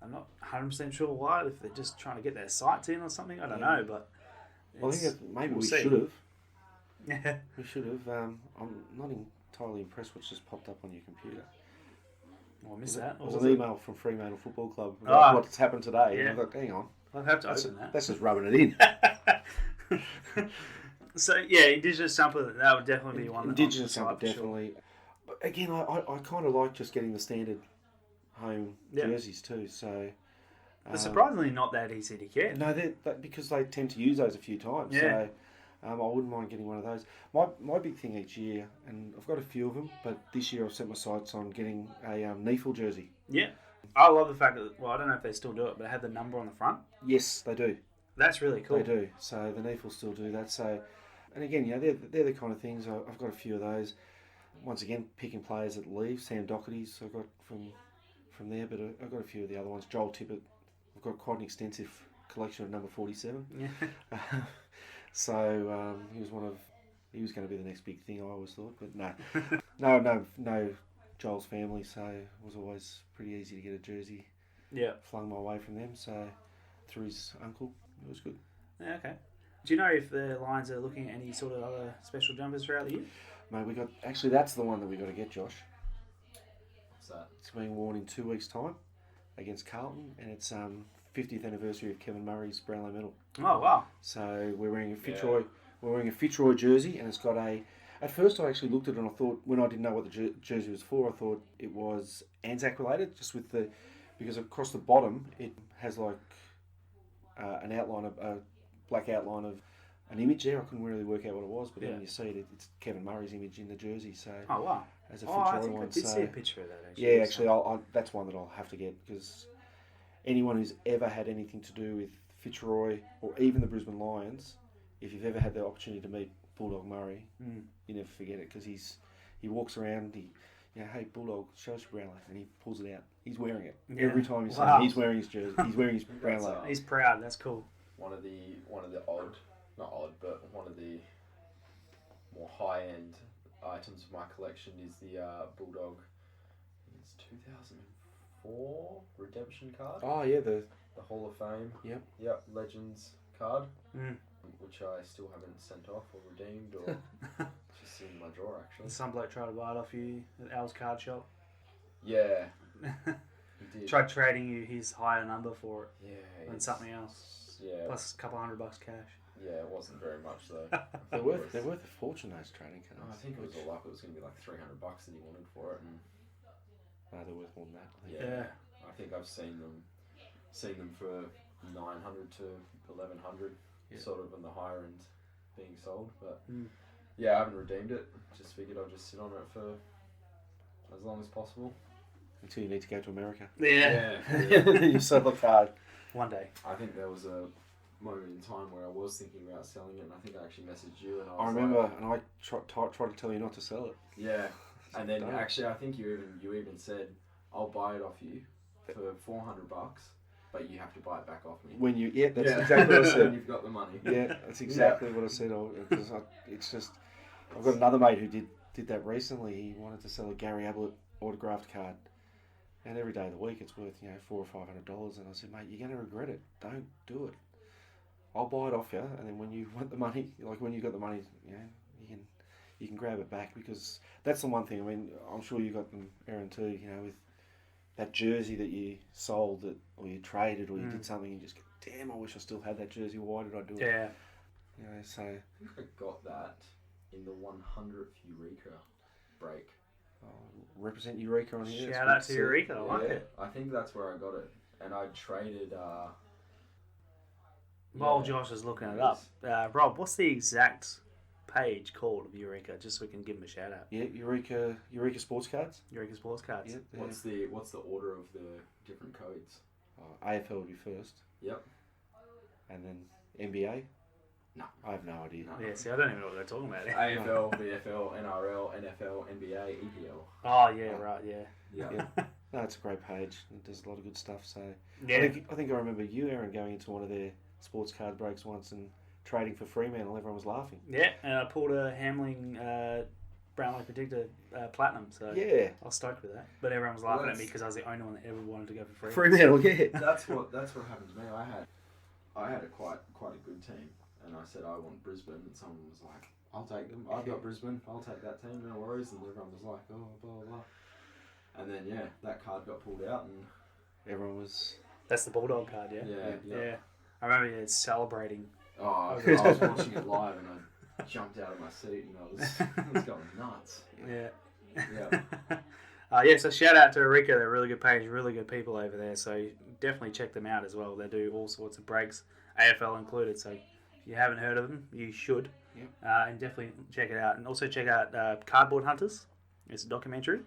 Speaker 2: I'm not 100% sure why, if they're just trying to get their sights in or something. I don't know, but
Speaker 3: Well, I think maybe
Speaker 2: we'll
Speaker 3: we
Speaker 2: see.
Speaker 3: should have.
Speaker 2: Yeah.
Speaker 3: We should have. I'm not entirely impressed what's just popped up on your computer.
Speaker 2: Well, I missed that.
Speaker 3: It
Speaker 2: Or
Speaker 3: was
Speaker 2: was
Speaker 3: an
Speaker 2: it?
Speaker 3: email from Fremantle Football Club
Speaker 2: Ah.
Speaker 3: about what's happened today.
Speaker 2: Yeah.
Speaker 3: And I thought, hang on,
Speaker 2: I'll have to
Speaker 3: that's
Speaker 2: open that.
Speaker 3: that's just rubbing it in.
Speaker 2: So yeah, Indigenous jumper, that would definitely be one.
Speaker 3: Indigenous
Speaker 2: on the
Speaker 3: jumper,
Speaker 2: side for sure.
Speaker 3: definitely. But again, I kind of like just getting the standard home
Speaker 2: Yeah.
Speaker 3: jerseys too. So
Speaker 2: They're surprisingly not that easy to get.
Speaker 3: no, because they tend to use those a few times.
Speaker 2: Yeah.
Speaker 3: So I wouldn't mind getting one of those. My big thing each year, and I've got a few of them, but this year I've set my sights on getting a NEFL jersey.
Speaker 2: Yeah. I love the fact that, well, I don't know if they still do it, but it had the number on the front.
Speaker 3: Yes, they do.
Speaker 2: That's really cool.
Speaker 3: They do. So the NEFL still do that. So, and again, they're the kind of things. I've got a few of those. Once again, picking players that leave. Sam Doherty's I got from there, but I've got a few of the other ones. Joel Tippett. I've got quite an extensive collection of number 47.
Speaker 2: Yeah.
Speaker 3: So he was going to be the next big thing, I always thought. But no, Joel's family, so it was always pretty easy to get a jersey
Speaker 2: Yeah.
Speaker 3: flung my way from them. So through his uncle, it was good.
Speaker 2: Yeah, okay. Do you know if the Lions are looking at any sort of other special jumpers throughout the year?
Speaker 3: Mate, that's the one that we got to get, Josh.
Speaker 4: What's that?
Speaker 3: It's being worn in 2 weeks' time against Carlton, and it's 50th anniversary of Kevin Murray's Brownlow medal.
Speaker 2: Oh, wow.
Speaker 3: So we're wearing a Fitzroy. We're wearing a Fitzroy jersey, and it's got a. At first, I actually looked at it and I thought, when I didn't know what the jersey was for, I thought it was Anzac related, just with because across the bottom it has like an outline of a black outline of an image there. I couldn't really work out what it was, but then when you see it, it's Kevin Murray's image in the jersey. So
Speaker 2: Oh, wow.
Speaker 3: as a
Speaker 2: I
Speaker 3: Fitzroy
Speaker 2: think
Speaker 3: one,
Speaker 2: I did
Speaker 3: so
Speaker 2: see a picture of that, actually.
Speaker 3: yeah, actually, that's one that I'll have to get, because anyone who's ever had anything to do with Fitzroy or even the Brisbane Lions, if you've ever had the opportunity to meet Bulldog Murray, you never forget it, because he walks around, hey Bulldog, show us your Brownlow, and he pulls it out. He's wearing it every time you see him. He's wearing his jersey. He's wearing his Brownlow.
Speaker 2: He's proud. That's cool.
Speaker 4: One of the not odd, but one of the more high end items of my collection is the Bulldog. It's 2004 redemption card.
Speaker 3: Oh yeah, the
Speaker 4: Hall of Fame.
Speaker 3: Yep.
Speaker 4: Legends card.
Speaker 2: Mm.
Speaker 4: Which I still haven't sent off or redeemed or just in my drawer actually.
Speaker 2: Some bloke tried to buy it off you at Al's card shop.
Speaker 4: Yeah. He did.
Speaker 2: Tried trading you his higher number for it.
Speaker 4: Yeah.
Speaker 2: And something else.
Speaker 4: Yeah.
Speaker 2: Plus a couple $100 cash.
Speaker 4: Yeah, it wasn't very much though.
Speaker 3: they're worth a fortune, those trading cards.
Speaker 4: I think it was all up. It was going to be like $300 that he wanted for it, and
Speaker 3: no, they're worth more than that. I think.
Speaker 2: Yeah.
Speaker 4: I think I've seen them for 900 to 1100, sort of on the higher end being sold. But yeah, I haven't redeemed it. Just figured I'll just sit on it for as long as possible
Speaker 3: until you need to go to America.
Speaker 2: Yeah.
Speaker 3: You sell the card
Speaker 2: one day.
Speaker 4: I think there was a moment in time where I was thinking about selling it, and I think I actually messaged you, and
Speaker 3: I remember, and I tried to tell you not to sell it.
Speaker 4: Yeah, and then actually I think you even said, I'll buy it off you for $400, but you have to buy it back off me.
Speaker 3: When that's exactly what I said.
Speaker 4: When you've got the money.
Speaker 3: Yeah, that's exactly what I said. Because it's just, I've got another mate who did that recently. He wanted to sell a Gary Ablett autographed card, and every day of the week it's worth $400 or $500. And I said, mate, you're going to regret it. Don't do it. I'll buy it off you, and then when you want the money, like when you got the money, you can grab it back, because that's the one thing. I mean, I'm sure you got them, Aaron, too. With that jersey that you sold, or you traded, or you did something, you just go, damn, I wish I still had that jersey. Why did I do it?
Speaker 2: Yeah.
Speaker 4: I
Speaker 3: So
Speaker 4: think I got that in the 100th Eureka break.
Speaker 3: Represent Eureka on here.
Speaker 2: Shout out to Eureka. I like it.
Speaker 4: I think that's where I got it, and I traded.
Speaker 2: While Josh is looking it up, Rob, what's the exact page called of Eureka, just so we can give him a shout out?
Speaker 3: Yeah, Eureka Sports Cards.
Speaker 2: Eureka Sports Cards.
Speaker 3: Yeah,
Speaker 4: What's the order of the different codes?
Speaker 3: AFL would be first.
Speaker 4: Yep.
Speaker 3: And then NBA?
Speaker 4: No.
Speaker 3: I have no idea.
Speaker 4: No.
Speaker 2: Yeah, see, I don't even know what they're talking about.
Speaker 4: AFL, VFL, NRL, NFL, NBA, EPL.
Speaker 2: Oh, yeah, right, yeah.
Speaker 3: Yeah. No, it's a great page. It does a lot of good stuff. So
Speaker 2: Yeah.
Speaker 3: I think I remember you, Aaron, going into one of their sports card breaks once and trading for Fremantle. Everyone was laughing.
Speaker 2: Yeah, and I pulled a Hamling Brownlow Predictor Platinum, so
Speaker 3: yeah,
Speaker 2: I was stoked with that. But everyone was laughing at me because I was the only one that ever wanted to go for free.
Speaker 3: Fremantle, yeah.
Speaker 4: That's what happened to me. I had a quite a good team, and I said I want Brisbane, and someone was like, I'll take them. I've got Brisbane. I'll take that team. No worries. And everyone was like, oh, blah blah blah. And then that card got pulled out, and
Speaker 3: everyone was.
Speaker 2: That's the Bulldog card, yeah.
Speaker 4: Yeah.
Speaker 2: I remember you celebrating.
Speaker 4: Oh, I was watching it live, and I jumped out of my seat, and I was going nuts.
Speaker 2: Yeah. So shout out to Eureka. They're a really good page, really good people over there. So definitely check them out as well. They do all sorts of breaks, AFL included. So if you haven't heard of them, you should.
Speaker 3: Yep.
Speaker 2: And definitely check it out. And also check out Cardboard Hunters. It's a documentary.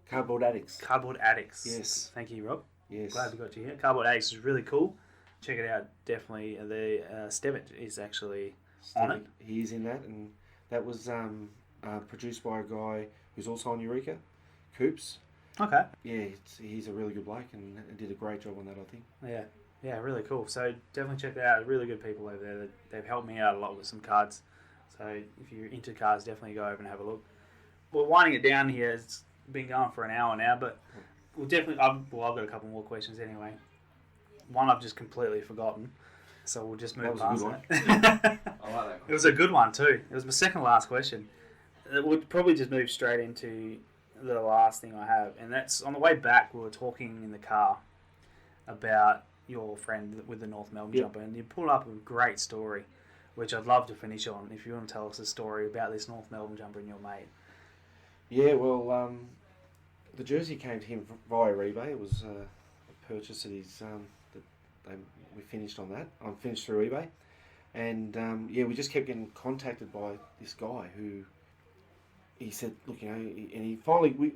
Speaker 3: Cardboard Addicts.
Speaker 2: Cardboard Addicts.
Speaker 3: Yes.
Speaker 2: Thank you, Rob.
Speaker 3: Yes.
Speaker 2: Glad we got you here. Cardboard Addicts is really cool. Check it out. Definitely. The Stevitt is actually on it.
Speaker 3: He is in that, and that was produced by a guy who's also on Eureka, Coops.
Speaker 2: Okay.
Speaker 3: Yeah, he's a really good bloke and did a great job on that, I think.
Speaker 2: Yeah. Yeah, really cool. So definitely check that out. Really good people over there. They've helped me out a lot with some cards. So if you're into cards, definitely go over and have a look. We're winding it down here. It's been going for an hour now, but we'll definitely. I've got a couple more questions anyway. One I've just completely forgotten, so we'll just move past that.
Speaker 4: I like that.
Speaker 2: It was a good one too. It was my second last question. We'll probably just move straight into the last thing I have, and that's on the way back. We were talking in the car about your friend with the North Melbourne jumper, and you pulled up a great story, which I'd love to finish on. If you want to tell us a story about this North Melbourne jumper and your mate.
Speaker 3: Yeah, well, the jersey came to him via eBay. It was a purchase that we finished on that. I'm finished through eBay, and we just kept getting contacted by this guy who. He said, look, and he finally,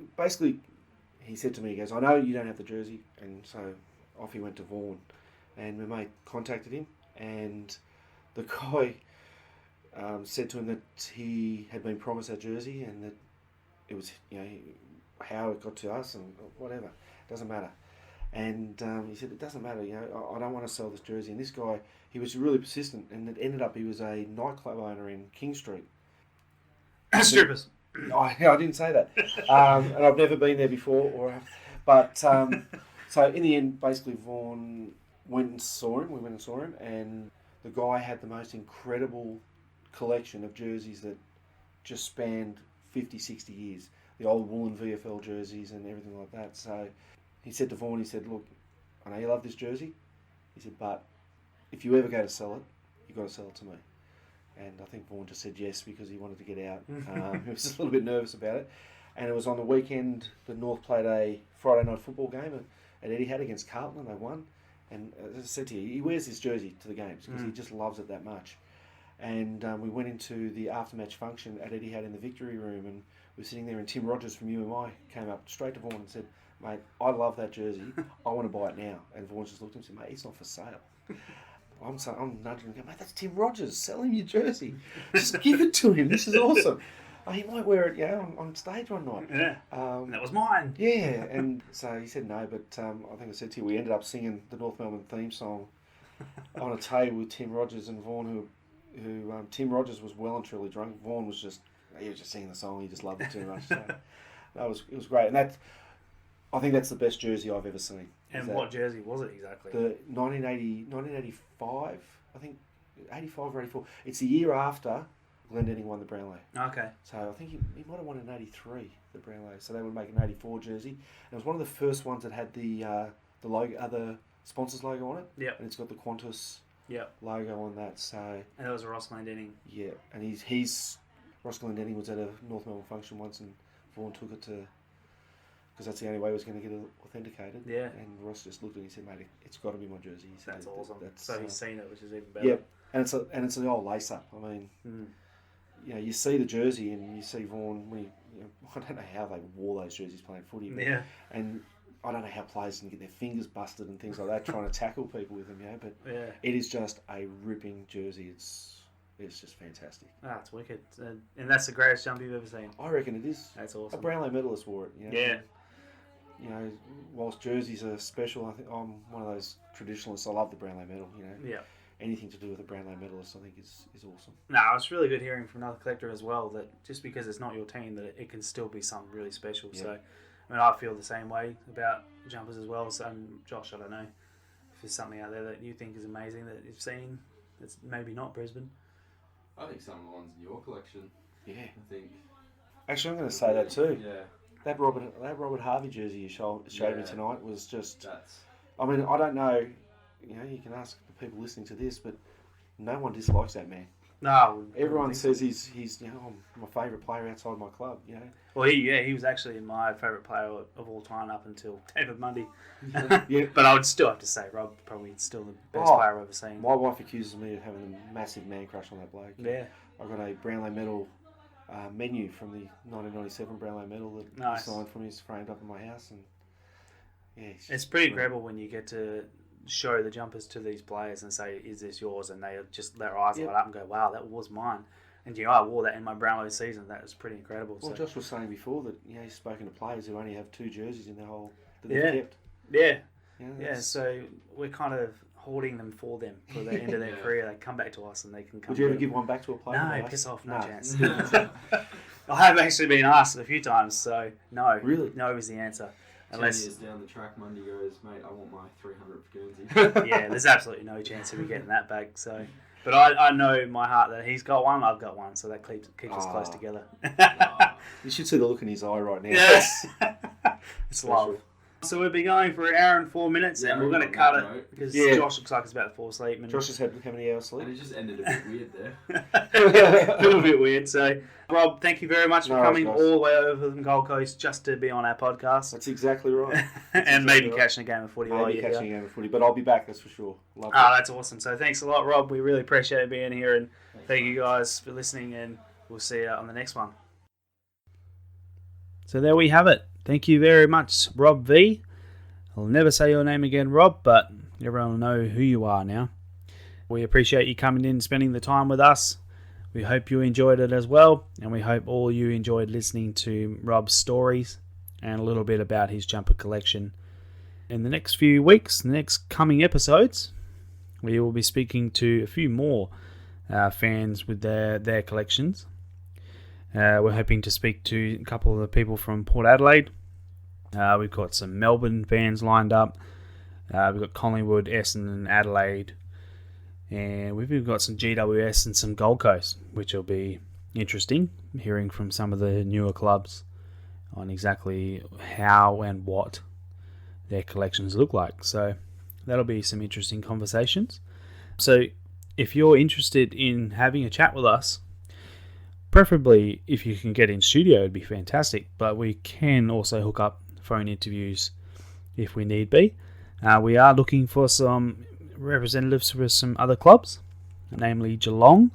Speaker 3: he said to me, he goes, I know you don't have the jersey, and so off he went to Vaughan, and my mate contacted him, and the guy said to him that he had been promised that jersey, and that it was, how it got to us, and whatever, doesn't matter. And he said, it doesn't matter, I don't want to sell this jersey. And this guy, he was really persistent, and it ended up he was a nightclub owner in King Street.
Speaker 2: Strippers.
Speaker 3: I didn't say that, and I've never been there before. So in the end, basically, Vaughan went and saw him. We went and saw him, and the guy had the most incredible collection of jerseys that just spanned 50, 60 years. The old woolen VFL jerseys and everything like that. So he said to Vaughan, he said, look, I know you love this jersey. He said, but if you ever go to sell it, you've got to sell it to me. And I think Vaughan just said yes because he wanted to get out. He was just a little bit nervous about it. And it was on the weekend, the North played a Friday night football game at Etihad against Carlton, and they won. And as I said to you, he wears this jersey to the games because he just loves it that much. And we went into the after-match function at Etihad in the Victory Room, and we were sitting there, and Tim Rogers from UMI came up straight to Vaughan and said, mate, I love that jersey. I want to buy it now. And Vaughan just looked at him and said, mate, it's not for sale. I'm nudging him, mate, that's Tim Rogers. Sell him your jersey. Just give it to him. This is awesome. He might wear it, on stage one night.
Speaker 2: Yeah. That was mine.
Speaker 3: Yeah, and so he said no, but I think I said to you, we ended up singing the North Melbourne theme song on a table with Tim Rogers and Vaughan, who Tim Rogers was well and truly drunk. Vaughan was just singing the song. He just loved it too much. So it was great, and I think that's the best jersey I've ever seen.
Speaker 2: And what jersey was it exactly?
Speaker 3: The 1985, I think, 85 or 84. It's the year after Glendenning won the Brownlow.
Speaker 2: Okay.
Speaker 3: So I think he might have won in 83, the Brownlow. So they would make an 84 jersey. And it was one of the first ones that had the logo, the sponsors logo on it.
Speaker 2: Yep.
Speaker 3: And it's got the Qantas
Speaker 2: Yep.
Speaker 3: logo on that. So
Speaker 2: And that was Ross Glendenning.
Speaker 3: yeah, and Ross Glendenning was at a North Melbourne function once, and Vaughan took it to, because that's the only way he was going to get it authenticated.
Speaker 2: Yeah.
Speaker 3: And Ross just looked at it and he said, mate, it's got to be my jersey. He said,
Speaker 2: That's awesome.
Speaker 3: That's,
Speaker 2: So he's seen it, which is even better.
Speaker 3: yeah, and it's the old lace up. I mean, you see the jersey and you see Vaughan. I don't know how they wore those jerseys playing footy. But,
Speaker 2: Yeah.
Speaker 3: And I don't know how players can get their fingers busted and things like that trying to tackle people with them. But
Speaker 2: Yeah.
Speaker 3: it is just a ripping jersey. It's just fantastic.
Speaker 2: It's wicked. And that's the greatest jump you've ever seen.
Speaker 3: I reckon it is.
Speaker 2: That's
Speaker 3: A
Speaker 2: awesome.
Speaker 3: Brownlow medalist wore it.
Speaker 2: Yeah.
Speaker 3: Whilst jerseys are special, I think I'm one of those traditionalists. I love the Brownlow medal.
Speaker 2: Yeah.
Speaker 3: Anything to do with a Brownlow medalist, I think is awesome.
Speaker 2: No, it's really good hearing from another collector as well that just because it's not your team, that it can still be something really special.
Speaker 3: Yeah.
Speaker 2: So, I feel the same way about jumpers as well. So, Josh, I don't know if there's something out there that you think is amazing that you've seen that's maybe not Brisbane.
Speaker 4: I think some of the ones in your collection.
Speaker 3: Yeah.
Speaker 4: I think.
Speaker 3: Actually, I'm going to say that too.
Speaker 4: Yeah.
Speaker 3: That Robert Harvey jersey you showed me tonight was just.
Speaker 4: That's.
Speaker 3: I mean, I don't know. You can ask the people listening to this, but no one dislikes that man.
Speaker 2: No,
Speaker 3: Everyone says he's my favourite player outside my club.
Speaker 2: Well, he was actually my favourite player of all time up until David Mundy.
Speaker 3: Yeah.
Speaker 2: But I would still have to say Rob probably still the best player I've ever seen.
Speaker 3: My wife accuses me of having a massive man crush on that bloke.
Speaker 2: Yeah.
Speaker 3: I got a Brownlow medal menu from the 1997 Brownlow medal that
Speaker 2: Nice.
Speaker 3: he signed for me. It's framed up in my house, and
Speaker 2: It's pretty incredible when you get to show the jumpers to these players and say, "Is this yours?" And they just their eyes light up and go, "Wow, that was mine." And I wore that in my Brownlow season. That was pretty incredible.
Speaker 3: Well,
Speaker 2: so.
Speaker 3: Josh was saying before that he's spoken to players who only have 2 jerseys in their whole that they've kept.
Speaker 2: Yeah.
Speaker 3: Yeah.
Speaker 2: Yeah, so we're kind of holding them for them for the end of their career. They come back to us and they can come.
Speaker 3: Would you ever give one back to a player?
Speaker 2: No, piss off, no chance. I have actually been asked a few times, so no.
Speaker 3: Really?
Speaker 2: No is the answer.
Speaker 4: 10 years down the track, Mundy goes, mate, I want my 300th Guernsey.
Speaker 2: Yeah, there's absolutely no chance of me getting that back. So, but I know in my heart that he's got one, I've got one, so that keeps us close together.
Speaker 3: You should see the look in his eye right now.
Speaker 2: Yes, it's love. So we'll be going for an hour and 4 minutes, and we're going to cut it because Josh looks like he's about to fall asleep. And
Speaker 3: Josh has had how many hours sleep?
Speaker 4: And it just ended a bit weird there.
Speaker 2: A little bit weird. So, Rob, thank you very much for coming
Speaker 3: guys.
Speaker 2: all the way over from Gold Coast just to be on our podcast.
Speaker 3: That's exactly right.
Speaker 2: And maybe catching a game of footy while
Speaker 3: Maybe
Speaker 2: you're
Speaker 3: catching
Speaker 2: here.
Speaker 3: a game of footy, but I'll be back, that's for sure. Love it.
Speaker 2: That's awesome. So thanks a lot, Rob. We really appreciate being here, and thank you guys for listening, and we'll see you on the next one. So there we have it. Thank you very much, Rob V. I'll never say your name again, Rob, but everyone will know who you are now. We appreciate you coming in and spending the time with us. We hope you enjoyed it as well, and we hope all you enjoyed listening to Rob's stories and a little bit about his jumper collection. In the next few weeks, the next coming episodes, we will be speaking to a few more fans with their collections. We're hoping to speak to a couple of the people from Port Adelaide. We've got some Melbourne fans lined up. We've got Collingwood, Essendon, and Adelaide. And we've even got some GWS and some Gold Coast, which will be interesting, hearing from some of the newer clubs on exactly how and what their collections look like. So that'll be some interesting conversations. So if you're interested in having a chat with us, preferably if you can get in studio, it'd be fantastic. But we can also hook up phone interviews if we need be. We are looking for some representatives for some other clubs, namely Geelong,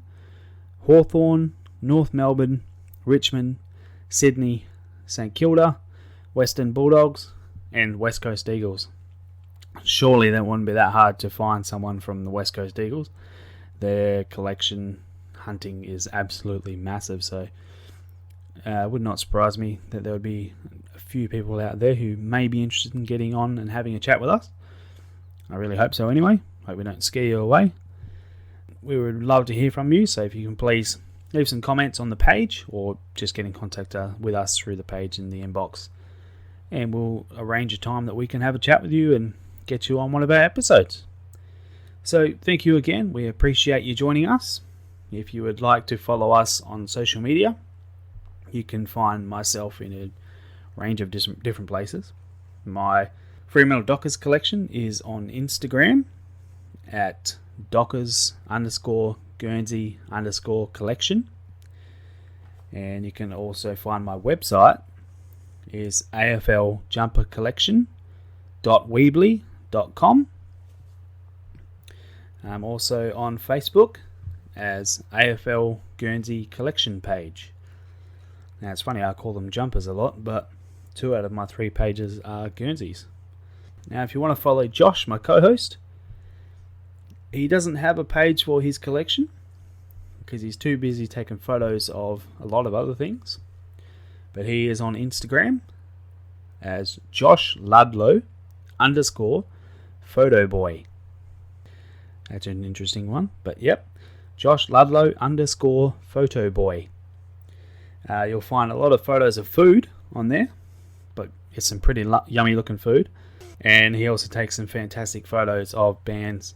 Speaker 2: Hawthorn, North Melbourne, Richmond, Sydney, St Kilda, Western Bulldogs, and West Coast Eagles. Surely that wouldn't be that hard to find someone from the West Coast Eagles. Their collection hunting is absolutely massive, so it would not surprise me that there would be a few people out there who may be interested in getting on and having a chat with us. I really hope so anyway. Hope we don't scare you away. We would love to hear from you, so if you can please leave some comments on the page or just get in contact with us through the page in the inbox, and we'll arrange a time that we can have a chat with you and get you on one of our episodes. So thank you again. We appreciate you joining us. If you would like to follow us on social media, you can find myself in a range of different places. My Fremantle Dockers collection is on Instagram at Dockers_Guernsey_collection. And you can also find my website is afljumpercollection.weebly.com. I'm also on Facebook as AFL Guernsey Collection page. Now it's funny, I call them jumpers a lot, but 2 out of my 3 pages are Guernseys. Now if you want to follow Josh, my co-host, he doesn't have a page for his collection because he's too busy taking photos of a lot of other things. But he is on Instagram as JoshLudlow_photoboy. That's an interesting one, but yep. JoshLudlow_photoboy. You'll find a lot of photos of food on there, but it's some pretty yummy looking food. And he also takes some fantastic photos of bands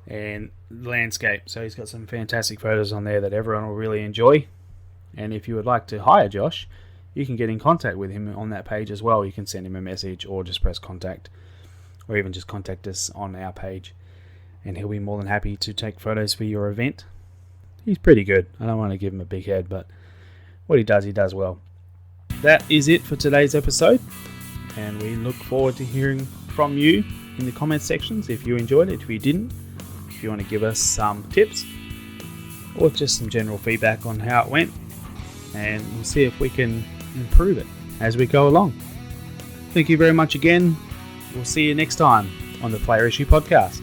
Speaker 2: and landscape. So he's got some fantastic photos on there that everyone will really enjoy. And if you would like to hire Josh, you can get in contact with him on that page as well. You can send him a message or just press contact, or even just contact us on our page, and he'll be more than happy to take photos for your event. He's pretty good. I don't want to give him a big head, but what he does well. That is it for today's episode, and we look forward to hearing from you in the comment sections if you enjoyed it. If you didn't, if you want to give us some tips or just some general feedback on how it went, and we'll see if we can improve it as we go along. Thank you very much again. We'll see you next time on the Player Issue Podcast.